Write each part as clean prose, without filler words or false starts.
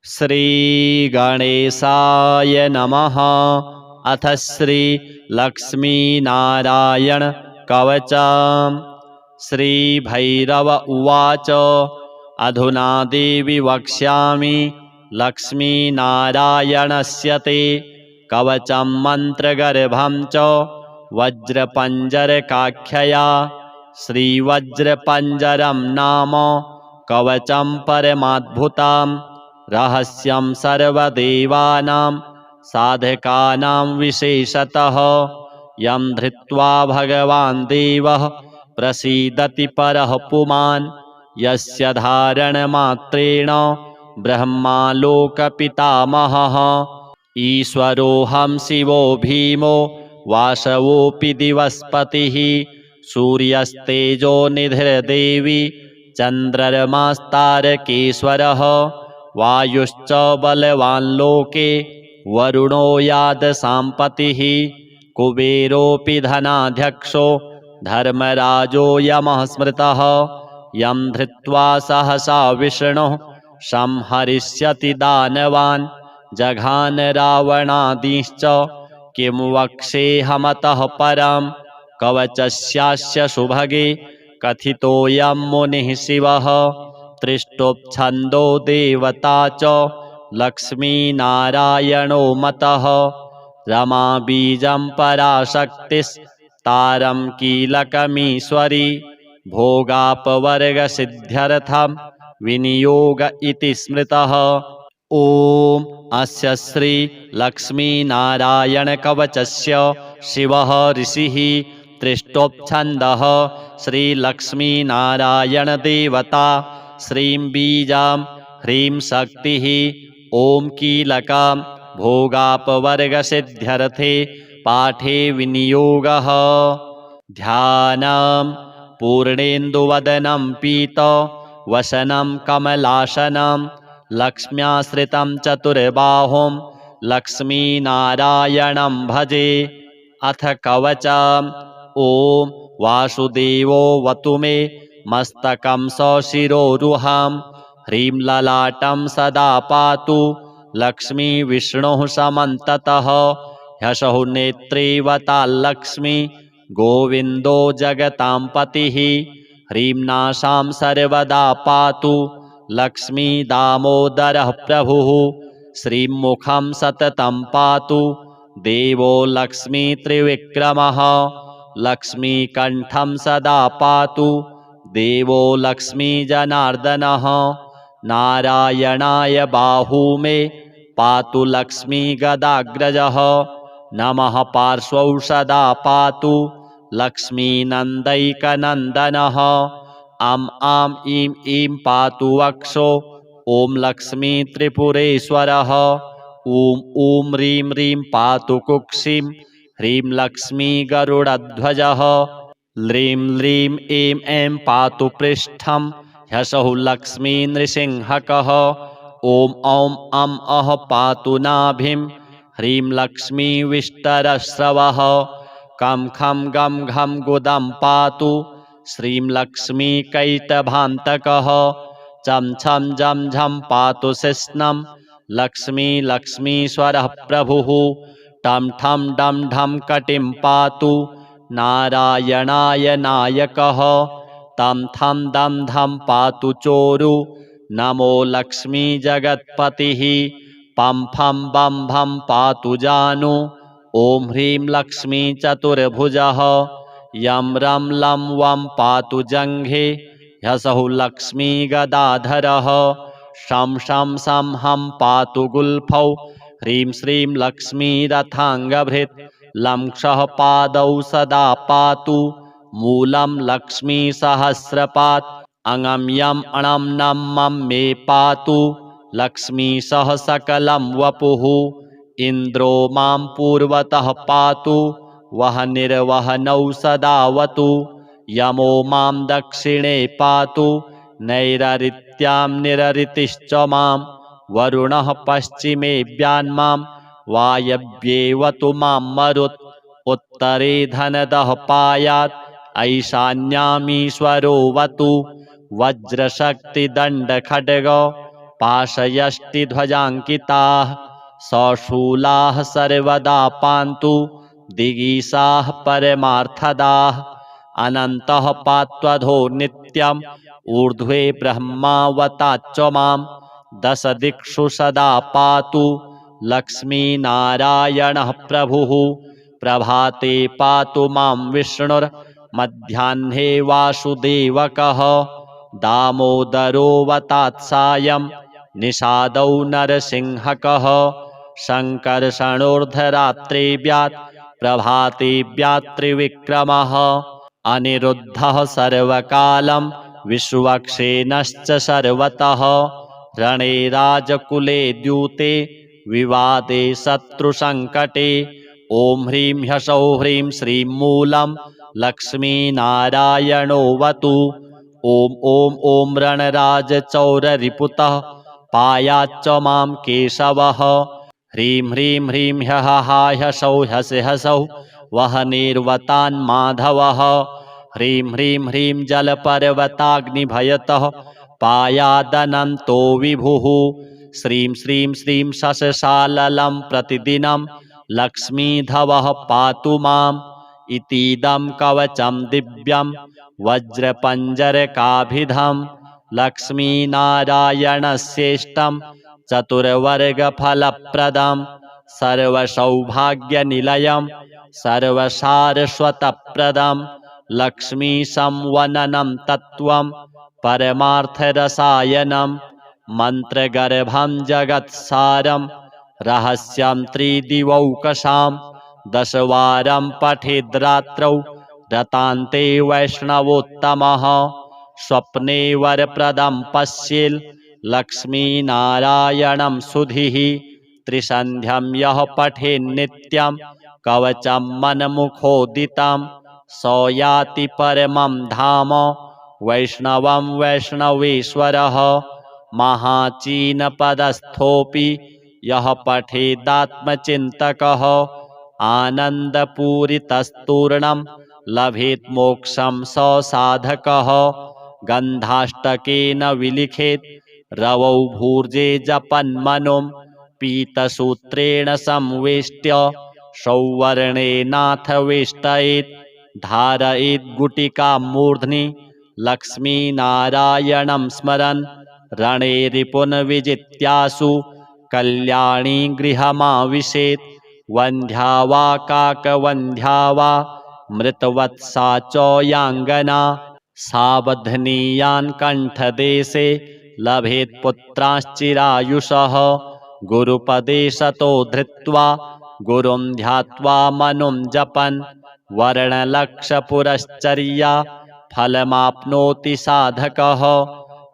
श्री गणेशाय नमः। अथ श्री लक्ष्मीनारायण कवचम्। श्री भैरव उवाच। अधुना देवी वक्ष्यामि लक्ष्मीनारायणस्य ते कवचं मन्त्रगर्भं च वज्रपञ्जरकाख्यया। श्रीवज्रपञ्जरं नाम कवचं परमाद्भुतं रहस्यं सर्वदेवानां साधकानां विशेषतः यं धृत्वा भगवान् देवः प्रसीदति परः पुमान् यस्य धारणमात्रेण ब्रह्मालोकपितामहः। ईश्वरोऽहं शिवो भीमो वासवोऽपि दिवस्पतिः सूर्यस्तेजो निधिर्देवी चन्द्रमास्तारकेश्वरः वायुश्च बलवान् लोके वरुणो यादसाम्पतिः कुबेरोऽपि धनाध्यक्षो धर्मराजो यमः स्मृतः यं धृत्वा सहसा विष्णुः संहरिष्यति दानवान् जघान रावणादीश्च किं वक्ष्येऽहमतः परं कवचस्यास्य सुभगे कथितोऽयं मुनिः शिवः त्रिष्टुप्छन्दो देवता च लक्ष्मीनारायणो मतः रमा बीजं पराशक्तिस्तारं कीलकमीश्वरी भोगापवर्गसिद्ध्यर्थं विनियोग इति स्मृतः। ॐ अस्य श्री लक्ष्मीनारायणकवचस्य शिवः ऋषिः त्रिष्टोप्छन्दः श्रीलक्ष्मीनारायणदेवता श्रीं बीजां ह्रीं शक्तिः ॐ कीलकां भोगापवर्गसिद्ध्यर्थे पाठे विनियोगः। ध्यानं पूर्णेन्दुवदनं पीतवसनं कमलासनं लक्ष्म्याश्रितं चतुर्बाहुं लक्ष्मीनारायणं भजे। अथ कवचम्। ॐ वासुदेवोऽवतु मे मस्तकं सशिरोरुहां ह्रीं ललाटं सदा पातु लक्ष्मीविष्णुः समन्ततः ह्यसौ नेत्रेवताल्लक्ष्मी गोविन्दो जगतां पतिः ह्रीं नासां सर्वदा पातु लक्ष्मी दामोदरः प्रभुः श्रीं मुखं सततं पातु देवो लक्ष्मी त्रिविक्रमः लक्ष्मीकण्ठं सदा पातु देवो लक्ष्मीजनार्दनः नारायणाय बाहू मे पातु लक्ष्मीगदाग्रजः नमः पार्श्वौ सदा पातु लक्ष्मीनन्दैकनन्दनः आं ईं ईं पातु वक्षो ॐ लक्ष्मी त्रिपुरेश्वरः ॐ ह्रीं ह्रीं पातु कुक्षिं ह्रीं लक्ष्मी गरुडध्वजः ह्रीं ह्रीं ऐं ऐं पातु पृष्ठं ह्यसौ लक्ष्मी नृसिंहकः ॐ औं अः पातु नाभिं ह्रीं लक्ष्मी विष्टरस्रवः कं खं गं घं गुदं पातु श्रीं लक्ष्मी कैटभान्तकः चं छं जं झं पातु शिश्नं लक्ष्मी लक्ष्मीश्वरः प्रभुः टं ठं डं ढं कटिं पातु नारायणाय नायकः तं थं दं धं पातु चोरु नमो लक्ष्मी जगत्पतिः पं फं बं भं पातु जानु ॐ ह्रीं लक्ष्मी चतुर्भुजः यं रं लं वं पातु जङ्घे ह्यसौ लक्ष्मी गदाधरः शं शं सं हं पातु गुल्फौ ह्रीं श्रीं लक्ष्मी रथाङ्गभृत् लं क्षः पादौ सदा पातु मूलं लक्ष्मी सहस्रपात् अङं यं अणं नं मं मे पातु लक्ष्मी सह सकलं वपुः इन्द्रो मां पूर्वतः पातु वह निर्वहनौ सदावतु यमो मां दक्षिणे पातु नैररित्यां निररितिश्च मां वरुणः पश्चिमेऽव्यान्मां वायव्येवतु मां मरुत् उत्तरे धनदः पायात् ऐशान्यामीश्वरो वतु वज्रशक्तिदण्डखड्ग पाशयष्टिध्वजाङ्किताः सशूलाः सर्वदा पान्तु दिगीषाः परमार्थदाः अनन्तः पात्वधो नित्यम् ऊर्ध्वे ब्रह्मावताच्च मां दश दिक्षु सदा पातु लक्ष्मीनारायणः प्रभुः प्रभाते पातु मां विष्णुर्मध्याह्ने वासुदेवकः दामोदरोऽवतात् सायं निषादौ नरसिंहकः शङ्कर्षणोर्धरात्रेऽव्यात् प्रभातेऽव्यात् त्रिविक्रमः अनिरुद्धः सर्वकालं विश्वक्सेनश्च सर्वतः रणे राजकुले द्यूते विवादे शत्रुसङ्कटे ॐ ह्रीं ह्सौः ह्रीं श्रीं मूलं लक्ष्मीनारायणोऽवतु ॐ ॐ ॐ रणराजचौररिपुतः पायाच्च मां केशवः ह्रीं ह्रीं ह्रीं ह्यः ह्सौः ह्यसे ह्सौः वह्निर्वतान् माधवः ह्रीं ह्रीं ह्रीं जलपर्वताग्निभयतः पायादनन्तो विभुः श्रीं श्रीं श्रीं शशशाललं प्रतिदिनं लक्ष्मीधवः पातु माम् इतीदं कवचं दिव्यं वज्रपञ्जरकाभिधं लक्ष्मीनारायणस्येष्टं चतुर्वर्गफलप्रदं सर्वसौभाग्यनिलयं सर्वसारस्वतप्रदं लक्ष्मीसंवननं तत्त्वं परमार्थरसायनं मन्त्रगर्भं जगत्सारं रहस्यं त्रिदिवौकसां दशवारं पठेद्रात्रौ रतान्ते वैष्णवोत्तमः स्वप्ने वरप्रदं पश्येल् लक्ष्मीनारायणं सुधीः त्रिसन्ध्यं यः पठेन्नित्यं कवचं मनमुखोदितं स याति परमं धाम वैष्णवं वैष्णवेश्वरः महाचीनपदस्थोऽपि यः पठेदात्मचिन्तकः आनन्दपूरितस्तूर्णं लभेत् मोक्षं स साधकः गन्धाष्टकेन विलिखेत् रवौ भूर्जे जपन्मनुं पीतसूत्रेण संवेष्ट्य सौवर्णेनाथ वेष्टयेत् धारयेत् गुटिकां मूर्ध्नि लक्ष्मीनारायणं स्मरन् रणे रिपुन्विजित्यासु कल्याणी गृहमाविशेत् वन्ध्या वा काकवन्ध्या वा मृतवत्सा च याङ्गना सावध्नीयान् कण्ठदेशे लभेत् पुत्राश्चिरायुषः गुरुपदे सतो धृत्वा गुरुं ध्यात्वा मनुं जपन् वर्णलक्षपुरश्चर्या फलमाप्नोति साधकः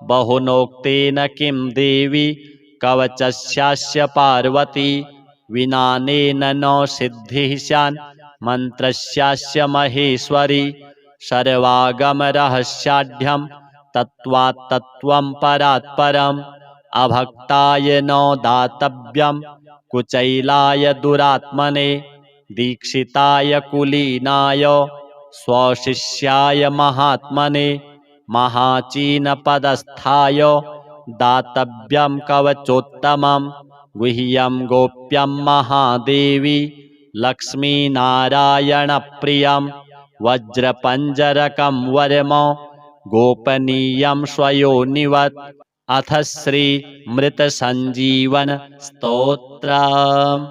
बहुनोक्तेन किं देवी कवचस्यास्य पार्वती विनानेन न सिद्धिः स्यान् मन्त्रस्यास्य महेश्वरी सर्वागमरहस्याढ्यं तत्त्वात् तत्त्वं परात् परम् अभक्ताय न दातव्यं कुचैलाय दुरात्मने दीक्षिताय कुलीनाय स्वशिष्याय महात्मने महाचीनपदस्थाय दातव्यं कवचोत्तमं गुह्यं गोप्यं महादेवी लक्ष्मीनारायणप्रियं वज्रपञ्जरकं वरम गोपनीयं स्वयोनिवत् अथ श्रीमृतसञ्जीवन स्तोत्रम्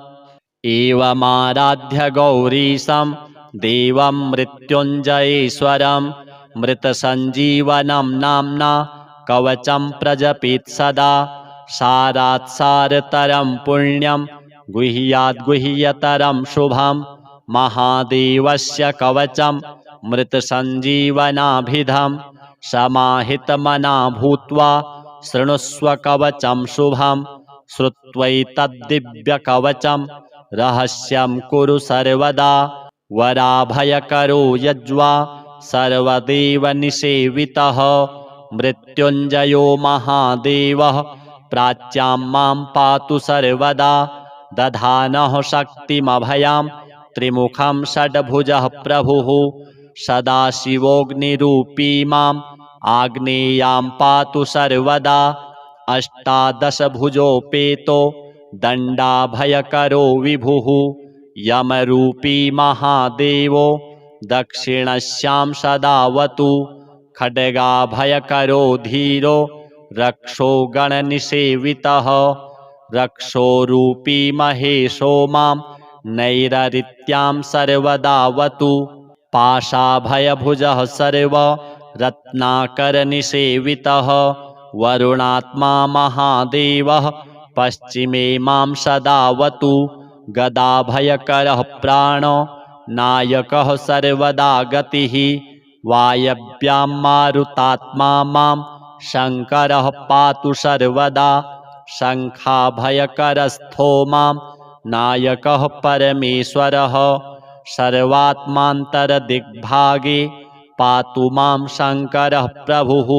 एवमाराध्य गौरीशं देवं मृत्युञ्जयेश्वरं मृतसञ्जीवनं नाम्ना कवचं प्रजपेत् सदा सारात् सारतरं पुण्यं गुह्याद् गुह्यतरं शुभं महादेवस्य कवचं मृतसञ्जीवनाभिधं समाहितमना भूत्वा शृणुष्व कवचं शुभं श्रुत्वैतद्दिव्यकवचं रहस्यं कुरु सर्वदा वराभयकरो यज्वा सर्वदेवनिसेवितः मृत्युञ्जयो महादेवः प्राच्यां मां पातु सर्वदा दधानः शक्तिमभयां त्रिमुखं षड्भुजः प्रभुः सदाशिवोऽग्निरूपी माम् आग्नेयां पातु सर्वदा अष्टादशभुजोपेतो दण्डाभयकरो विभुः यमरूपी महादेवो दक्षिणस्यां सदावतु खड्गाभयकरो धीरो रक्षो गणनिषेवितः रक्षोरूपी महेशो मां नैररित्यां सर्वदावतु पाशाभयभुजः सर्व रत्नाकरनिषेवितः वरुणात्मा महादेवः पश्चिमे मां सदावतु गदाभयकरः प्राणो नायकः सर्वदा गतिः वायव्यां मारुतात्मा मां शङ्करः पातु सर्वदा शङ्खाभयकरस्थो मां नायकः परमेश्वरः सर्वात्मान्तरदिग्भागे पातु मां शङ्करः प्रभुः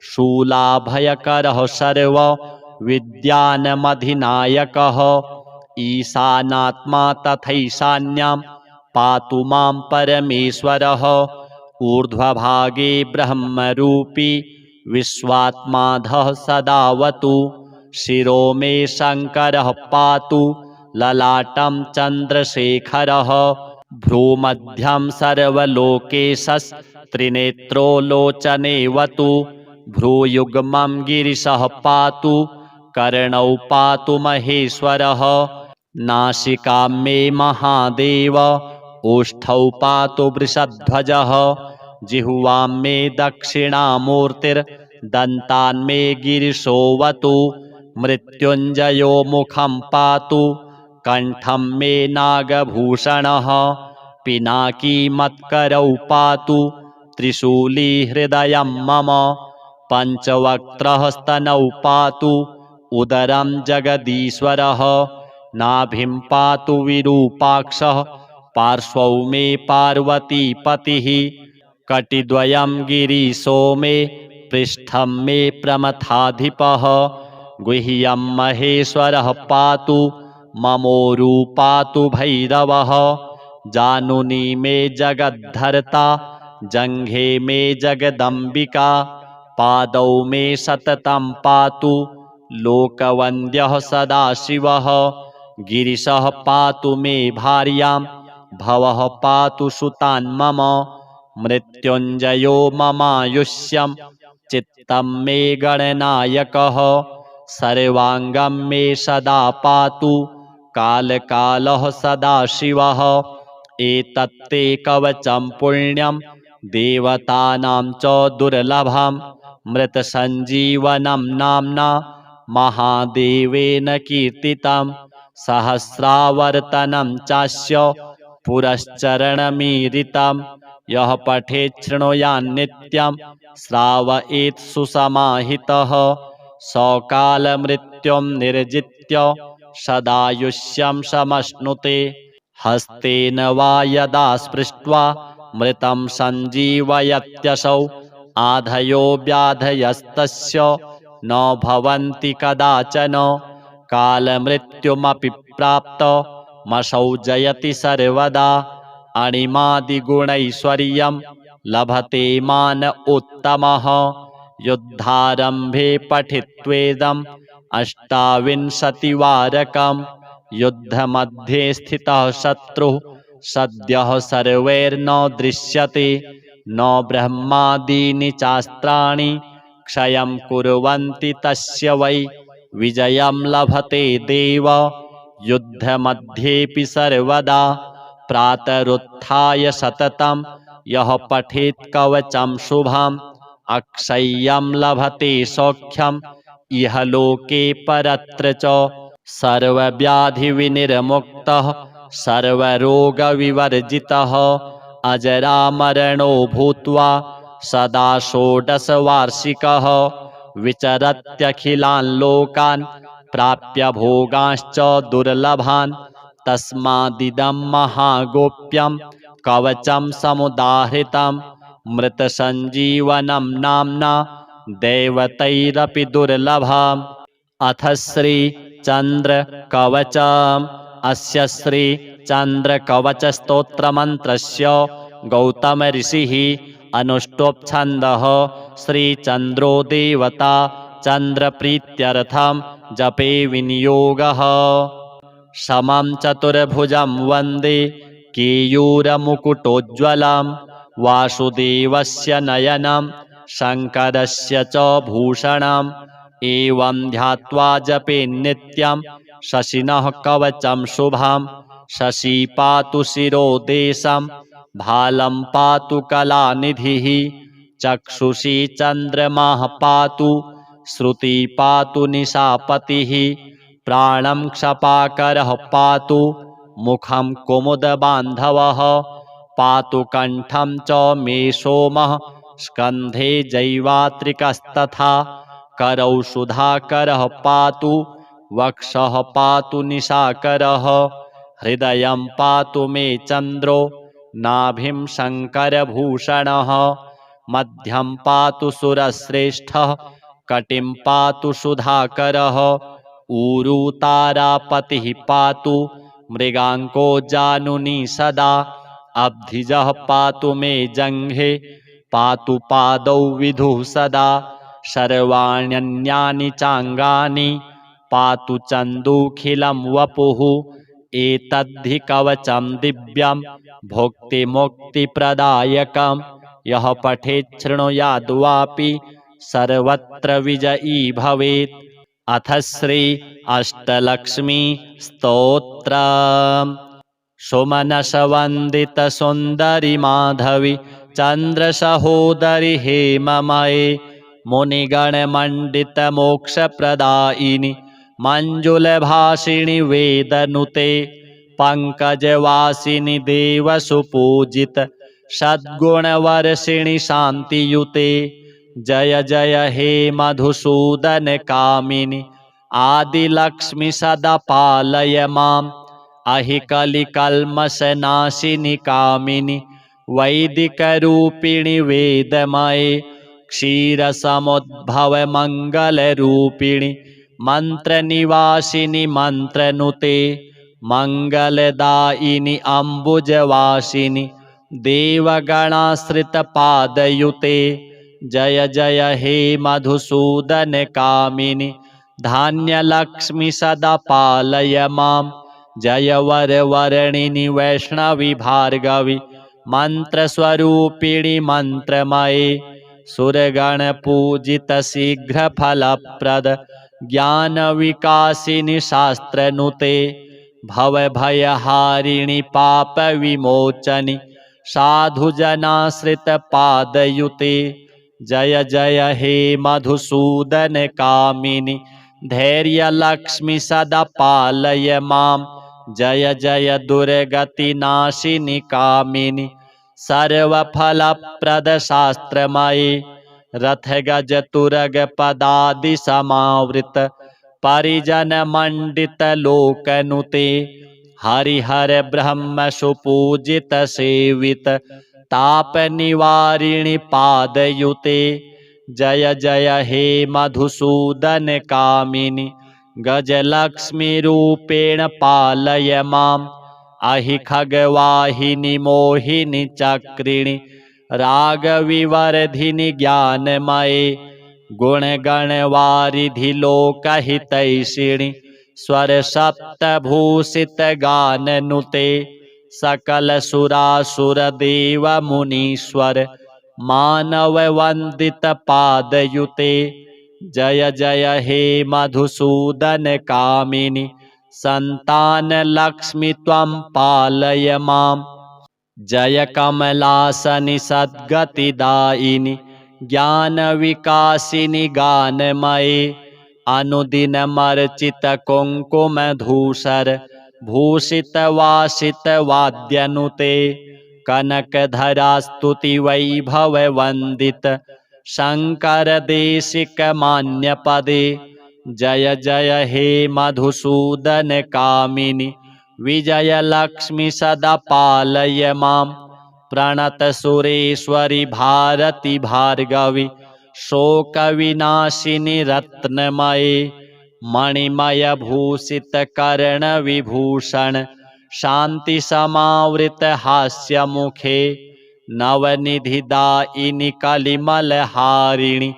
शूलाभयकरः सर्व विद्यानमधिनायकः ईशानात्मा तथैशान्यां पातु मां परमेश्वरः ऊर्ध्वभागे ब्रह्मरूपी विश्वात्माधः सदावतु शिरो मे शङ्करः पातु ललाटं चन्द्रशेखरः भ्रूमध्यं सर्वलोकेशस्त्रिनेत्रो लोचनेवतु भ्रूयुग्मं गिरिशः पातु कर्णौ पातु महेश्वरः नासिकां मे महादेव ओष्ठौ पातु वृषध्वजः जिह्वां मे दक्षिणामूर्तिर्दन्तान् मे गिरिशोऽवतु मृत्युञ्जयो मुखं पातु कण्ठं मे नागभूषणः पिनाकी मत्करौ पातु त्रिशूली हृदयं मम पञ्चवक्त्रः स्तनौ पातु उदरं जगदीश्वरः नाभिं पातु विरूपाक्षः पार्श्वौ मे पार्वतीपतिः कटिद्वयं गिरीशो मे पृष्ठं मे प्रमथाधिपः गुह्यं महेश्वरः पातु ममोरु पातु भैरवः जानुनी मे जगद्धर्ता जङ्घे मे जगदम्बिका पादौ मे सततं पातु लोकवन्द्यः सदाशिवः गिरिशः पातु मे भार्यां भवः पातु सुतान् मम मृत्युञ्जयो ममायुष्यं चित्तं मे गणनायकः सर्वाङ्गं मे सदा पातु कालकालः सदाशिवः एतत्ते कवचं पुण्यं देवतानां च दुर्लभं मृतसञ्जीवनं नाम्ना महादेवेन कीर्तितं सहस्रावर्तनं चास्य पुरश्चरणमीरितं यः पठेत् शृणुयान्नित्यं श्रावयेत् सुसमाहितः सकालमृत्युं निर्जित्य सदायुष्यं समश्नुते हस्तेन वा यदा स्पृष्ट्वा मृतं सञ्जीवयत्यसौ आधयो व्याधयस्तस्य न भवन्ति कदाचन कालमृत्युमपि प्राप्तमसौ जयति सर्वदा अणिमादिगुणैश्वर्यं लभते मान उत्तमः युद्धारम्भे पठित्वेदम् अष्टाविंशतिवारकं युद्धमध्ये स्थितः शत्रुः सद्यः सर्वैर्न दृश्यते न ब्रह्मादीनि चास्त्राणि क्षयं कुर्वन्ति तस्य वै विजयं लभते देव युद्धमध्येऽपि सर्वदा प्रातरुत्थाय सततं यः पठेत् कवचं शुभम् अक्षय्यं लभते सौख्यम् इह लोके परत्र च सर्वव्याधिविनिर्मुक्तः सर्वरोगविवर्जितः अजरामरणो भूत्वा सदा षोडशवार्षिकः विचरत्यखिलान् लोकान् प्राप्य भोगांश्च दुर्लभान् तस्मादिदं महागोप्यं कवचं समुदाहृतं मृतसञ्जीवनं नाम्ना दैवतैरपि दुर्लभम् अथ श्रीचन्द्रकवचम् अस्य श्रीचन्द्रकवचस्तोत्रमन्त्रस्य गौतमऋषिः अनुष्टुप् छन्दः श्रीचन्द्रो देवता चन्द्रप्रीत्यर्थं जपे विनियोगः। समं चतुर्भुजं वन्दे केयूरमुकुटोज्ज्वलं वासुदेवस्य नयनं शङ्करस्य च भूषणम्। एवं ध्यात्वा जपे नित्यं शशिनः कवचं शुभं। शशि पातु शिरोदेशं भालं पातु कलानिधिः। चक्षुषी चन्द्रमाः पातु श्रुति पातु निशापतिः। प्राणं क्षपाकरः पातु मुखं कुमुदबान्धवः। पातु कण्ठं च मे सोमः स्कन्धे जैवात्रिकस्तथा। करौ सुधाकरः पातु वक्षः पातु निशाकरः। हृदयं पातु मे चन्द्रो नाभिं शङ्करभूषणः। मध्यं पातु सुरश्रेष्ठः कटिं पातु सुधाकरः। ऊरू तारापतिः पातु मृगाङ्को जानुनी सदा। अब्धिजः पातु मे जङ्घे पातु पादौ विधुः सदा। सर्वाण्यन्यानि चाङ्गानि पातु चन्दूखिलं वपुः। एतद्धि कवचं दिव्यं भुक्तिमुक्तिप्रदायकं। यः पठेत् शृणुयाद्वापि सर्वत्र विजयी भवेत्। अथ श्री अष्टलक्ष्मी स्तोत्रम्। सुमनसवन्दितसुन्दरि माधवी चन्द्रसहोदरि हेममये। मुनिगणमण्डितमोक्षप्रदायिनि मञ्जुलभाषिणि वेदनुते। पङ्कजवासिनि देवसुपूजित सद्गुणवर्षिणि शान्तियुते। जय जय हे मधुसूदन कामिनि आदिलक्ष्मि सदा पालय माम्। अहि कलिकल्मषनाशिनि कामिनि वैदिकरूपिणि वेदमये। क्षीरसमुद्भव मङ्गलरूपिणि मन्त्रनिवासिनि मन्त्रनुते। मङ्गलदायिनि अम्बुजवासिनि देवगणाश्रितपादयुते। जय जय हे मधुसूदन कामिनि धान्यलक्ष्मि सदा पालय माम्। जय वरवर्णिनि वैष्णवि भार्गवि मन्त्रस्वरूपिणि मन्त्रमये। सुरगणपूजित शीघ्रफलप्रद ज्ञानविकासिनि शास्त्रनुते। भवभयहारिणि पापविमोचनि साधुजनाश्रितपादयुते। जय जय हे मधुसूदन कामिनि धैर्यलक्ष्मि सदा पालय माम्। जय जय दुर्गतिनाशिनि कामिनि सर्वफलप्रद शास्त्रमये। रथगजतुरगपदादि समावृत परिजनमण्डितलोकनुते। हरिहर ब्रह्म सुपूजित सेवित तापनिवारिणि पादयुते। जय जय हे मधुसूदन कामिनि गजलक्ष्मीरूपेण पालय माम्। अहि खगवाहिनि मोहिनि चक्रिणि रागविवर्धिनि ज्ञानमये। गुणगणवारिधि लोकहितैषिणि स्वरसप्तभूषितगाननुते। सकलसुरासुरदेवमुनीश्वर मानववन्दितपादयुते। जय जय हे मधुसूदन कामिनि सन्तानलक्ष्मि त्वं पालय माम्। जय कमलासनि सद्गतिदायिनि ज्ञानविकासिनि गानमये। अनुदिनमर्चित कुङ्कुमधूसर भूषितवासितवाद्यनुते। कनकधरास्तुतिवैभववन्दित शङ्करदेशिकमान्यपदे। जय जय हे मधुसूदन कामिनि विजयलक्ष्मि सदा पालय माम्। प्रणतसुरेश्वरि भारति भार्गवि शोकविनाशिनि रत्नमये। मणिमयभूषितकर्णविभूषण शान्तिसमावृतहास्यमुखे। नवनिधिदायिनि कलिमलहारिणि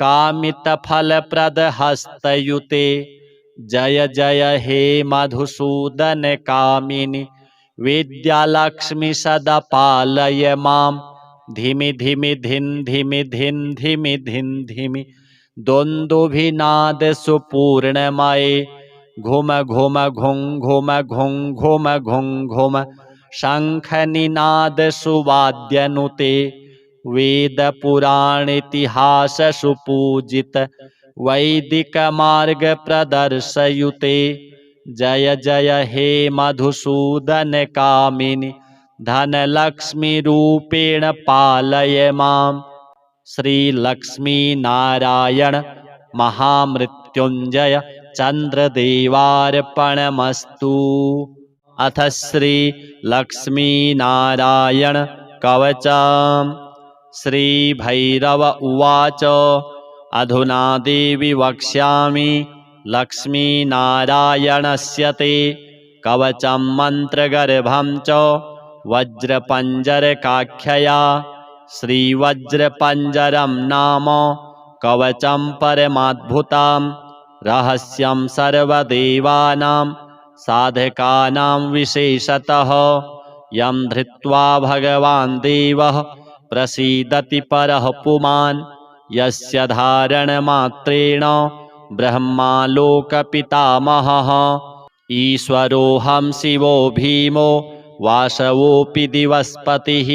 कामितफलप्रदहस्तयुते जय जय हे मधुसूदन कामिनि विद्यालक्ष्मी सदा पालय मां धिमि धिमि धिन धिमि धिन धिमि धिन धिमि द्वन्द्वभिनाद सुपूर्णमये घुम घुम घुं घुम घुं घुम घुं घुम शङ्खनिनाद सुवाद्यनुते वेद पुराण इतिहास सुपूजित वैदिक मार्ग प्रदर्शयुते जय जय हे मधुसूदन कामिनि धनलक्ष्मी रूपेण पालय मां श्री लक्ष्मी नारायण महामृत्युंजय चंद्रदेवार्पणमस्तु। अथ श्री लक्ष्मी नारायण कवचम्। श्री भैरव उवाच अधुना देवी वक्ष्यामि लक्ष्मीनारायणस्य ते कवचं मन्त्रगर्भं च वज्रपञ्जरकाख्यया श्रीवज्रपञ्जरं नाम कवचं परमाद्भुतं रहस्यं सर्वदेवानां साधकानां विशेषतः यं धृत्वा भगवान् देवः प्रसीदति परः पुमान् यस्य धारणमात्रेण ब्रह्मालोकपितामहः ईश्वरोऽहं शिवो भीमो वासवोऽपि दिवस्पतिः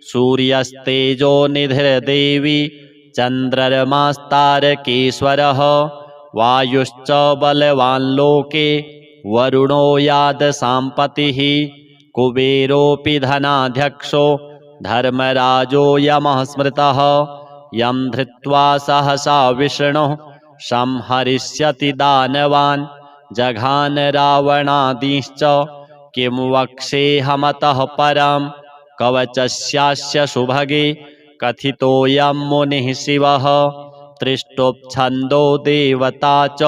सूर्यस्तेजो निधिर्देवी चन्द्रमास्तारकेश्वरः वायुश्च बलवान् लोके वरुणो यादसाम्पतिः कुबेरोऽपि धनाध्यक्षो धर्मराजो यमः स्मृतः यं धृत्वा सहसा विष्णुः संहरिष्यति दानवान् जघान रावणादीश्च किं वक्ष्येऽहमतः परं कवचस्यास्य सुभगे कथितोऽयं मुनिः शिवः तृष्टुप्छन्दो देवता च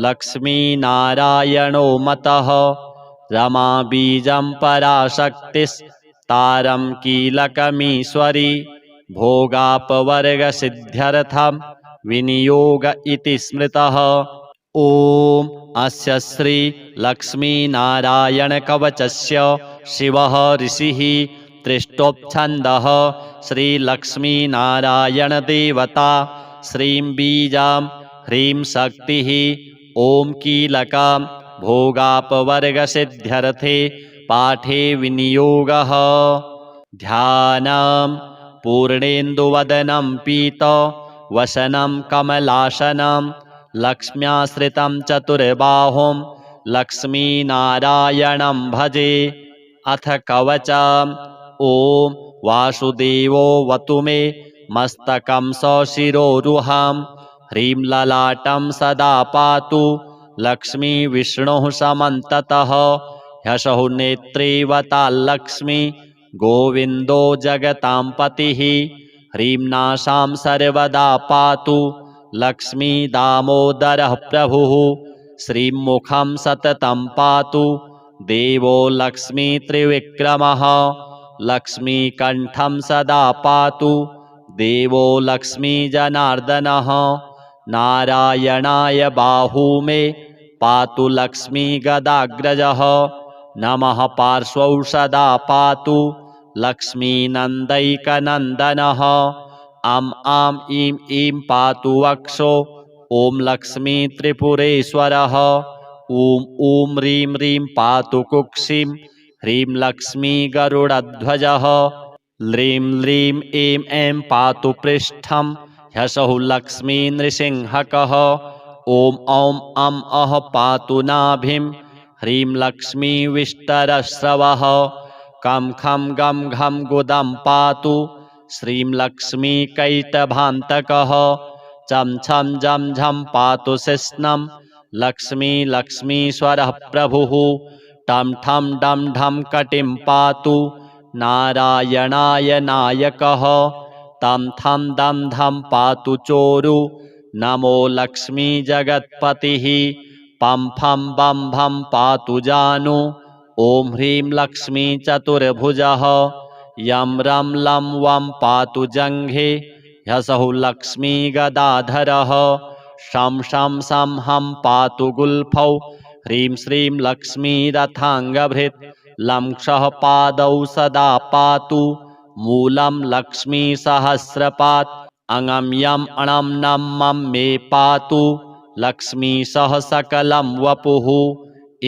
लक्ष्मीनारायणो मतः रमा बीजं पराशक्तिस्तारं कीलकमीश्वरी भोगापवर्गसिद्ध्यर्थं विनियोग इति स्मृतः। ॐ अस्य श्री लक्ष्मीनारायणकवचस्य शिवः ऋषिः तृष्टोप्छन्दः श्रीलक्ष्मीनारायणदेवता श्रीं बीजां ह्रीं शक्तिः ॐ कीलकां भोगापवर्गसिद्ध्यर्थे पाठे विनियोगः। ध्यानं पूर्णेन्दुवदनं पीतवसनं कमलासनं लक्ष्म्याश्रितं चतुर्बाहुं लक्ष्मीनारायणं भजे। अथ कवचम्। ॐ वासुदेवो वतु मे मस्तकं सशिरोरुहं ह्रीं ललाटं सदा पातु लक्ष्मीविष्णुः समन्ततः ह्यसौ नेत्रेवताल्लक्ष्मी गोविन्दो जगतां पतिः ह्रीं नासां सर्वदा पातु लक्ष्मी दामोदरः प्रभुः श्रीं मुखं सततं पातु देवो लक्ष्मी त्रिविक्रमः लक्ष्मीकण्ठं सदा पातु देवो लक्ष्मी जनार्दनः नारायणाय बाहू मे पातु लक्ष्मी गदाग्रजः नमः पार्श्वौ सदा पातु लक्ष्मीनन्दैकनन्दनः अं आं ईं ईं पातु वक्षो ॐ लक्ष्मी त्रिपुरेश्वरः ॐ ॐ ह्रीं ह्रीं पातु कुक्षिं ह्रीं लक्ष्मी गरुडध्वजः ह्रीं ह्रीं ऐं ऐं पातु पृष्ठं ह्यसौ लक्ष्मी नृसिंहकः ॐ औं अं अः पातु नाभिं ह्रीं लक्ष्मी विष्टरस्रवः कं खं गं घं गुदं पातु श्रीं लक्ष्मी कैटभान्तकः चं छं झं झं पातु शिश्नं लक्ष्मी लक्ष्मीश्वरः प्रभुः टं ठं डं ढं कटिं पातु नारायणाय नायकः तं थं दं धं पातु चोरु नमो लक्ष्मी जगत्पतिः पं फं बं भं पातु जानु ॐ ह्रीं लक्ष्मी चतुर्भुजः यं रं लं वं पातु जङ्घे ह्सौः लक्ष्मीगदाधरः शं शं शं हं पातु गुल्फौ ह्रीं श्रीं लक्ष्मीरथाङ्गभृत् लं क्षः पादौ सदा पातु मूलं लक्ष्मीसहस्रपात् अङं यम् अणं नं मं मे पातु लक्ष्मीशः सकलं वपुः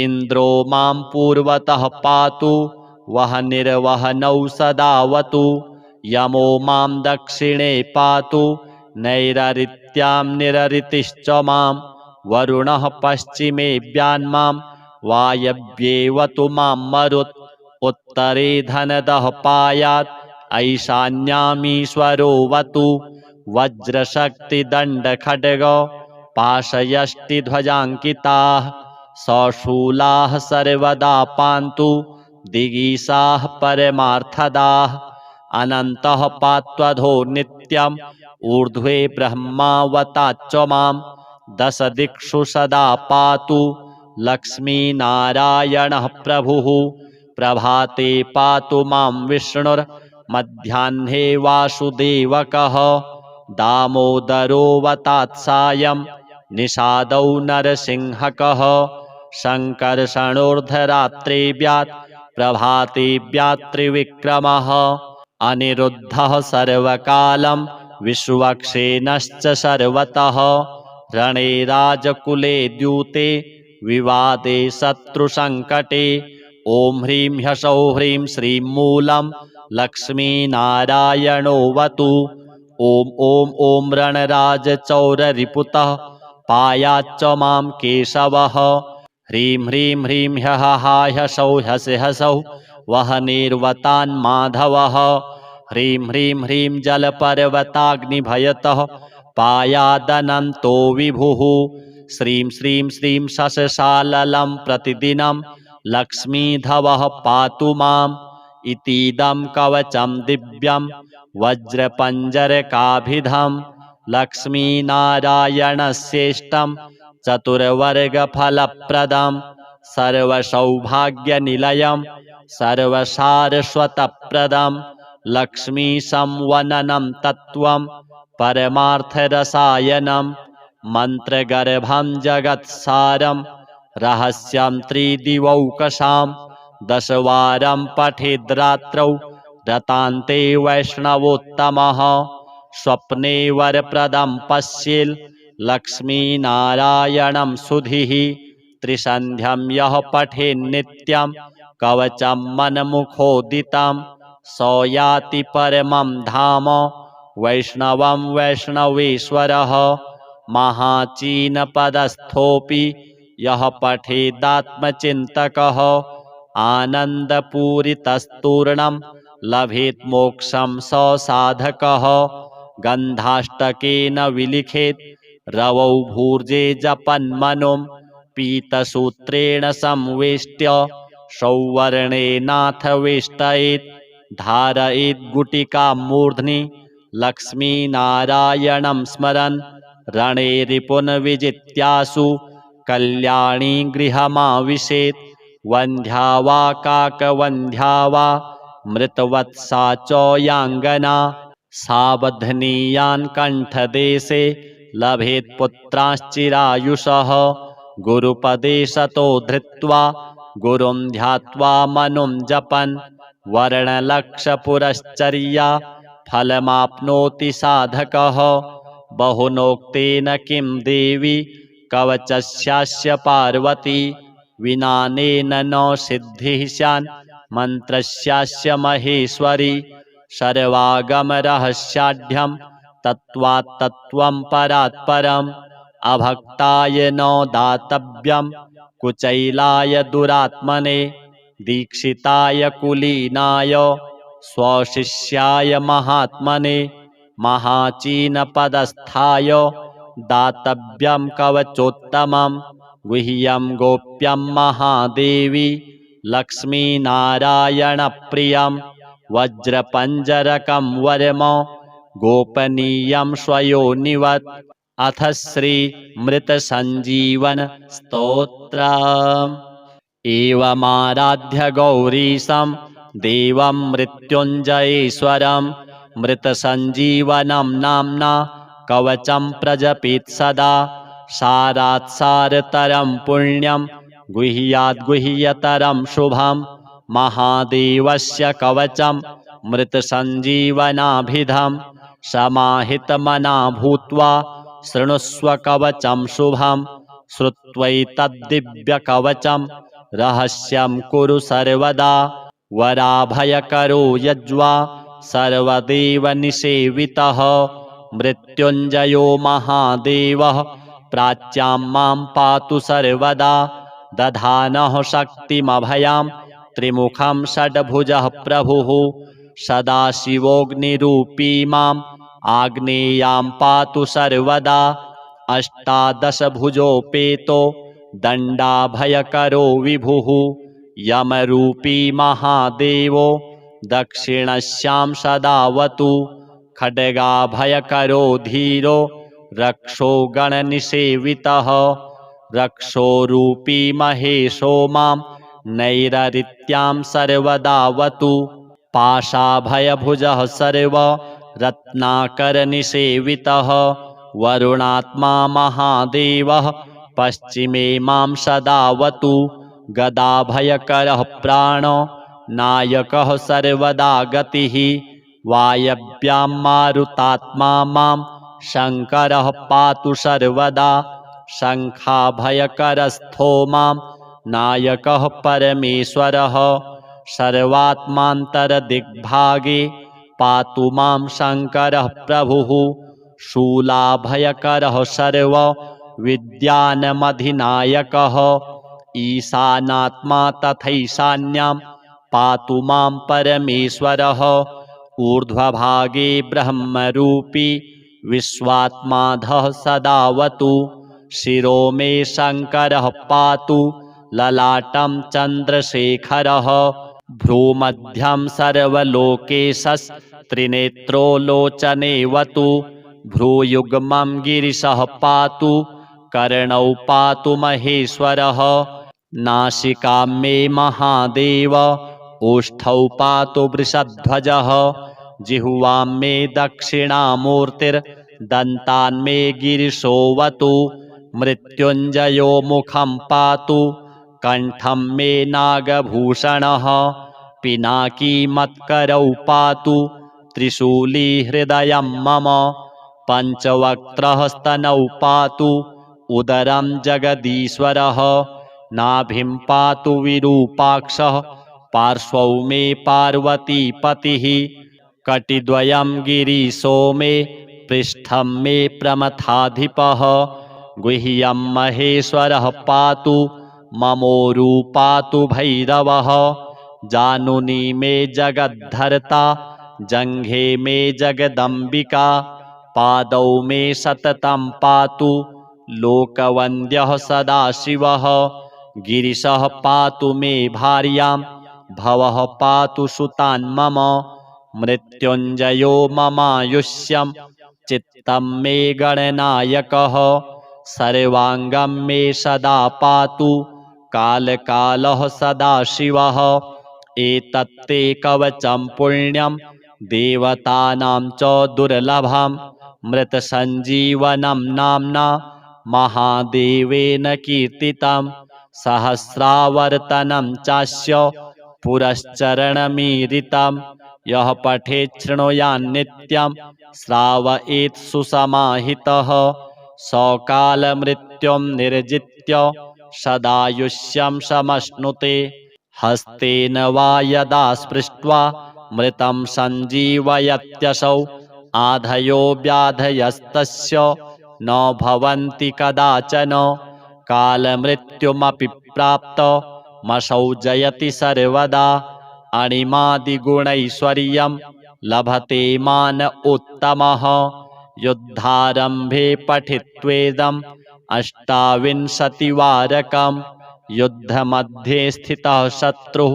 इन्द्रो मां पूर्वतः पातु वह निर्वहनौ सदावतु यमो मां दक्षिणे पातु नैररित्यां निररितिश्च मां वरुणः पश्चिमेऽव्यान्मां वायव्येवतु मां मरुत् उत्तरे धनदः पायात् ऐशान्यामीश्वरोऽवतु वज्रशक्तिदण्डखड्ग पाशयष्टिध्वजाङ्किताः सशूलाः सर्वदा पान्तु दिगीषाः परमार्थदाः अनन्तः पात्वधो नित्यम् ऊर्ध्वे ब्रह्मावताच्च मां दश दिक्षु सदा पातु लक्ष्मीनारायणः प्रभुः प्रभाते पातु मां विष्णुर्मध्याह्ने वासुदेवकः दामोदरोऽवतात् सायं निषादौ नरसिंहकः शङ्कर्षणोर्धरात्रेऽव्यात् प्रभातेऽव्यात् त्रिविक्रमः अनिरुद्धः सर्वकालं विश्वक्सेनश्च सर्वतः रणे राजकुले द्यूते विवादे शत्रुसङ्कटे ॐ ह्रीं ह्सौः ह्रीं श्रीं मूलं लक्ष्मीनारायणोऽवतु ॐ ॐ ॐ रणराजचौररिपुतः पायाच्च मां केशवः ह्रीं ह्रीं ह्रीं ह्यः ह्सौः ह्यस्य ह्सौः वह्निर्वतान्माधवः ह्रीं ह्रीं ह्रीं जलपर्वताग्निभयतः पायादनन्तो विभुः श्रीं श्रीं श्रीं शशशाललं प्रतिदिनं लक्ष्मीधवः पातु माम् इतीदं कवचं दिव्यं वज्रपञ्जरकाभिधं लक्ष्मीनारायणस्येष्टं चतुर्वर्गफलप्रदं सर्वसौभाग्यनिलयं सर्वसारस्वतप्रदं लक्ष्मीसंवननं तत्त्वं परमार्थरसायनं मन्त्रगर्भं जगत्सारं रहस्यं त्रिदिवौकसां दशवारं पठेद्रात्रौ रतान्ते वैष्णवोत्तमः स्वप्ने वरप्रदं पश्येल् लक्ष्मीनारायणं सुधीः त्रिसन्ध्यं यः पठेन्नित्यं कवचं मनमुखोदितं स याति परमं धाम वैष्णवं वैष्णवेश्वरः महाचीनपदस्थोऽपि यः पठेदात्मचिन्तकः आनन्दपूरितस्तूर्णं लभेत् मोक्षं स साधकः गन्धाष्टकेन विलिखेत् रवौ भूर्जे जपन्मनुं पीतसूत्रेण संवेष्ट्य सौवर्णेनाथ वेष्टयेत् धारयेत् गुटिकां मूर्ध्नि लक्ष्मीनारायणं स्मरन् रणे रिपुन् विजित्यासु कल्याणी गृहमाविशेत् वन्ध्या वा काकवन्ध्या वा मृतवत्सा च याङ्गना सावधनीयान् कण्ठदेशे लभेत् पुत्राश्चिरायुषः गुरुपदे सतो धृत्वा गुरुं ध्यात्वा मनुं जपन् वर्णलक्षपुरश्चर्या फलमाप्नोति साधकः बहुनोक्तेन किं देवी कवचस्यास्य पार्वती विनानेन न सिद्धिः स्यान् मन्त्रस्यास्य महेश्वरी सर्वागमरहस्याढ्यं तत्त्वात् तत्त्वं परात् परम् अभक्ताय न दातव्यं कुचैलाय दुरात्मने दीक्षिताय कुलीनाय स्वशिष्याय महात्मने महाचीनपदस्थाय दातव्यं कवचोत्तमं गुह्यं गोप्यं महादेवी लक्ष्मीनारायणप्रियं वज्रपञ्जरकं वरम गोपनीयं स्वयोनिवत् अथ श्रीमृतसञ्जीवन स्तोत्रम् एवमाराध्य गौरीशं देवं मृत्युञ्जयेश्वरं मृतसञ्जीवनं नाम्ना कवचं प्रजपेत् सदा सारात् सारतरं पुण्यं गुह्याद् गुह्यतरं शुभं महादेवस्य कवचं मृतसञ्जीवनाभिधं समाहितमना भूत्वा शृणुष्व कवचं शुभं श्रुत्वैतद्दिव्यकवचं रहस्यं कुरु सर्वदा वराभयकरो यज्वा सर्वदेवनिसेवितः मृत्युञ्जयो महादेवः प्राच्यां मां पातु सर्वदा दधानः शक्तिमभयां त्रिमुखं षड्भुजः प्रभुः सदाशिवोऽग्निरूपी माम् आग्नेयां पातु सर्वदा अष्टादशभुजोपेतो दण्डाभयकरो विभुः यमरूपी महादेवो दक्षिणस्यां सदावतु खड्गाभयकरो धीरो रक्षो गणनिसेवितः रक्षोरूपी महेशो मां नैररित्यां सर्वदावतु पाशाभयभुजः सर्व रत्नाकरनिसेवितः वरुणात्मा महादेवः पश्चिमे मां सदावतु गदाभयकरः प्राणो नायकः सर्वदा गतिः वायव्यां मारुतात्मा मां शङ्करः पातु सर्वदा शङ्खाभयकरस्थो मां नायकः परमेश्वरः सर्वात्मान्तरदिग्भागे पातु मां शङ्करः प्रभुः शूलाभयकरः सर्वविद्यानमधिनायकः ईशानात्मा तथैशान्यां पातु मां परमेश्वरः ऊर्ध्वभागे ब्रह्मरूपी विश्वात्माधः सदावतु शिरो मे शङ्करः पातु ललाटं चन्द्रशेखरः भ्रूमध्यं सर्वलोकेशस्त्रिनेत्रो लोचनेवतु भ्रूयुग्मं गिरिशः पातु कर्णौ पातु महेश्वरः नासिकां मे महादेव ओष्ठौ पातु वृषध्वजः जिह्वां मे दक्षिणामूर्तिर्दन्तान् मे गिरिशोऽवतु मृत्युञ्जयो मुखं पातु कण्ठं मे नागभूषणः पिनाकी मत्करौ पातु त्रिशूली हृदयं मम पञ्चवक्त्रः स्तनौ पातु उदरं जगदीश्वरः नाभिं पातु विरूपाक्षः पार्श्वौ मे पार्वतीपतिः कटिद्वयं गिरीशो मे पृष्ठं मे प्रमथाधिपः गुह्यं महेश्वरः पातु ममोरू पातु भैरवः जानुनी मे जगद्धर्ता जङ्घे मे जगदम्बिका पादौ मे सततं पातु लोकवन्द्यः सदाशिवः गिरिशः पातु मे भार्यां भवः पातु सुतान् मम मृत्युञ्जयो ममायुष्यं चित्तं मे गणनायकः सर्वाङ्गं मे सदा पातु कालकालः सदाशिवः एतत्ते कवचं पुण्यं देवतानां च दुर्लभं मृतसञ्जीवनं नाम्ना महादेवेन कीर्तितं सहस्रावर्तनं चास्य पुरश्चरणमीरितं यः पठेत् शृणुयान्नित्यं श्रावयेत् सुसमाहितः सकालमृत्युं निर्जित्य सदायुष्यं समश्नुते हस्तेन वा यदा स्पृष्ट्वा मृतं सञ्जीवयत्यसौ आधयो व्याधयस्तस्य न भवन्ति कदाचन कालमृत्युमपि प्राप्तमसौ जयति सर्वदा अणिमादिगुणैश्वर्यं लभते मान उत्तमः युद्धारम्भे पठित्वेदम् अष्टाविंशतिवारकं युद्धमध्ये स्थितः शत्रुः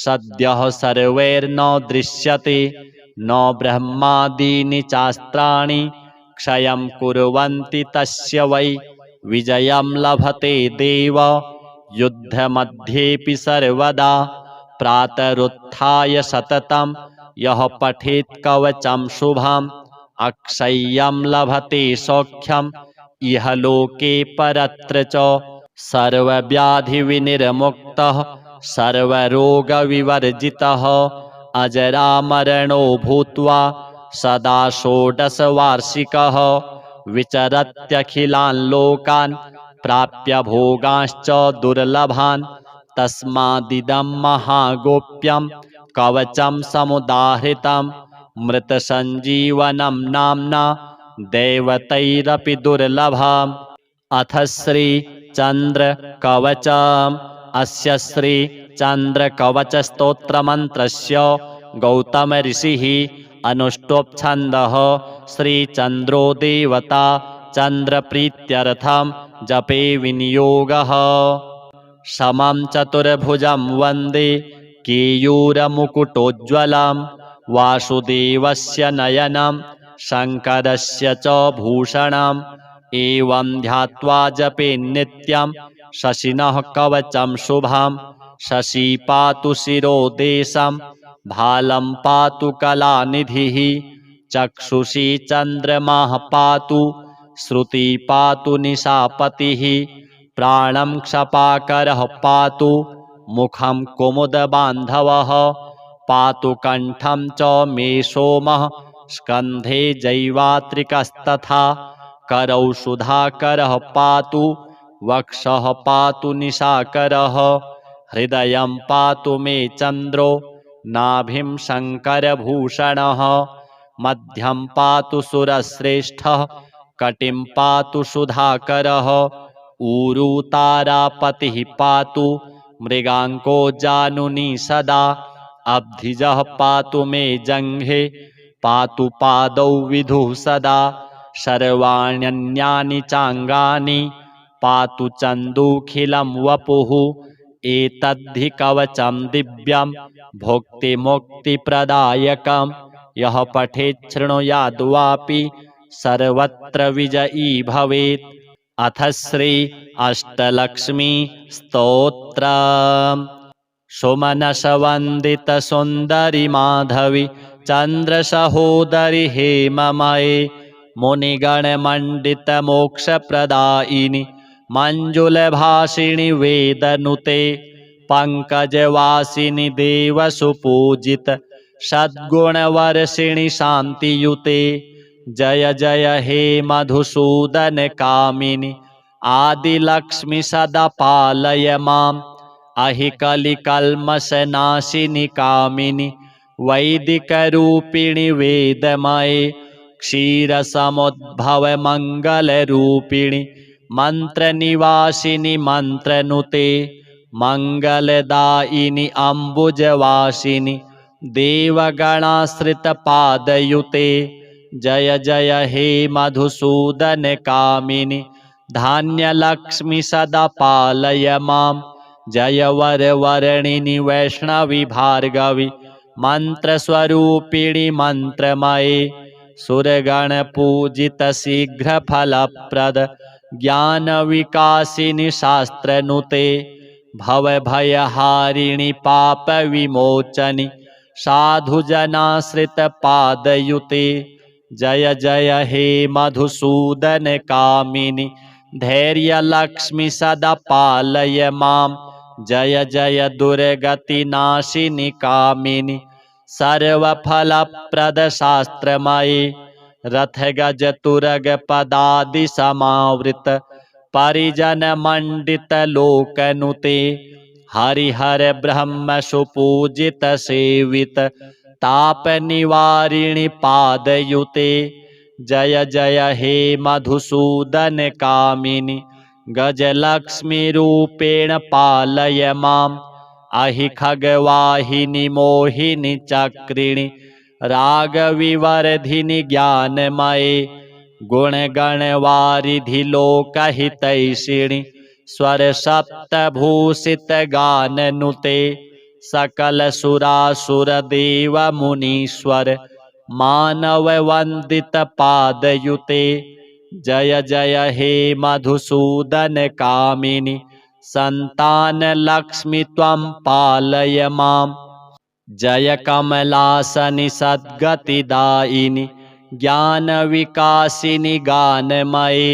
सद्यः सर्वैर्न दृश्यते न ब्रह्मादीनि चास्त्राणि क्षयं कुर्वन्ति तस्य वै विजयं लभते देव युद्धमध्येऽपि सर्वदा प्रातरुत्थाय सततं यः पठेत् कवचं शुभम् अक्षय्यं लभते सौख्यम् इह लोके परत्र च सर्वव्याधिविनिर्मुक्तः सर्वरोगविवर्जितः अजरामरणो भूत्वा सदा षोडशवार्षिकः विचरत्यखिलान् लोकान् प्राप्य भोगांश्च दुर्लभान् तस्मादिदं महागोप्यं कवचं समुदाहृतं मृतसञ्जीवनं नाम्ना दैवतैरपि दुर्लभम् अथ श्री चंद्र कवचम् अस्य श्री चंद्र कवच स्तोत्र मंत्रस्य गौतम ऋषिः अनुष्टोपछन्दः श्री चंद्रो देवता चंद्र प्रीत्यर्थं जपे विनियोगः समं चतुर्भुजं वन्दे केयूरमुकुटोज्ज्वलं वासुदेवस्य नयनं शङ्करस्य च भूषणम् एवं ध्यात्वा जपे नित्यं शशिनः कवचं शुभं शशि पातु शिरोदेशं भालं पातु कलानिधिः चक्षुषी चन्द्रमाः पातु श्रुति पातु निशापतिः प्राणं क्षपाकरः पातु मुखं कुमुदबान्धवः पातु कण्ठं च मे सोमः स्कन्धे जैवात्रिकस्तथा करौ सुधाकरः पातु वक्षः पातु निशाकरः हृदयं पातु मे चन्द्रो नाभिं शङ्करभूषणः मध्यं पातु सुरश्रेष्ठः कटिं पातु सुधाकरः ऊरू तारापतिः पातु मृगाङ्को जानुनी सदा अब्धिजः पातु मे जङ्घे पातु पादौ विधुः सदा सर्वाण्यन्यानि चाङ्गानि पातु चन्दूखिलं वपुः एतद्धि कवचं दिव्यं भुक्तिमुक्तिप्रदायकं यः पठेत् शृणुयाद्वापि सर्वत्र विजयी भवेत् अथ श्री अष्टलक्ष्मी स्तोत्रम् सुमनसवन्दित सुन्दरि माधवी चन्द्रसहोदरि हेममये मुनिगणमण्डित मोक्षप्रदायिनि मञ्जुलभाषिणि वेदनुते पङ्कजवासिनि देवसुपूजित सद्गुणवर्षिणि शान्तियुते जय जय हे मधुसूदन कामिनि आदिलक्ष्मि सदा पालय माम् अहि कलिकल्मषनाशिनि कामिनि वैदिकरूपिणि वेदमये क्षीरसमुद्भव मङ्गलरूपिणि मन्त्रनिवासिनि मन्त्रनुते मङ्गलदायिनि अम्बुजवासिनि देवगणाश्रितपादयुते जय जय हे मधुसूदन कामिनि धान्यलक्ष्मि सदा पालय माम् जय वरवर्णिनि वैष्णवि भार्गवि मन्त्रस्वरूपिणि मन्त्रमये सुरगणपूजित शीघ्रफलप्रद ज्ञानविकासिनि शास्त्रनुते भवभयहारिणि पापविमोचनि साधुजनाश्रितपादयुते जय जय हे मधुसूदन कामिनि धैर्यलक्ष्मि सदा पालय माम् जय जय दुर्गतिनाशिनि कामिनि सर्वफलप्रद शास्त्रमये रथगज तुरग पदादि समावृत परिजनमण्डित लोकनुते हरिहर ब्रह्म सुपूजित सेवित तापनिवारिणि पादयुते जय जय हे मधुसूदन कामिनि गजलक्ष्मीरूपेण पालय माम् अहि खगवाहिनि मोहिनि चक्रिणि रागविवर्धिनि ज्ञानमये गुणगणवारिधि लोकहितैषिणि स्वरसप्तभूषितगाननुते सकलसुरासुरदेवमुनीश्वर मानववन्दितपादयुते जय जय हे मधुसूदन कामिनि सन्तानलक्ष्मि त्वं पालय माम् जय कमलासनि सद्गतिदायिनि ज्ञानविकासिनि गानमये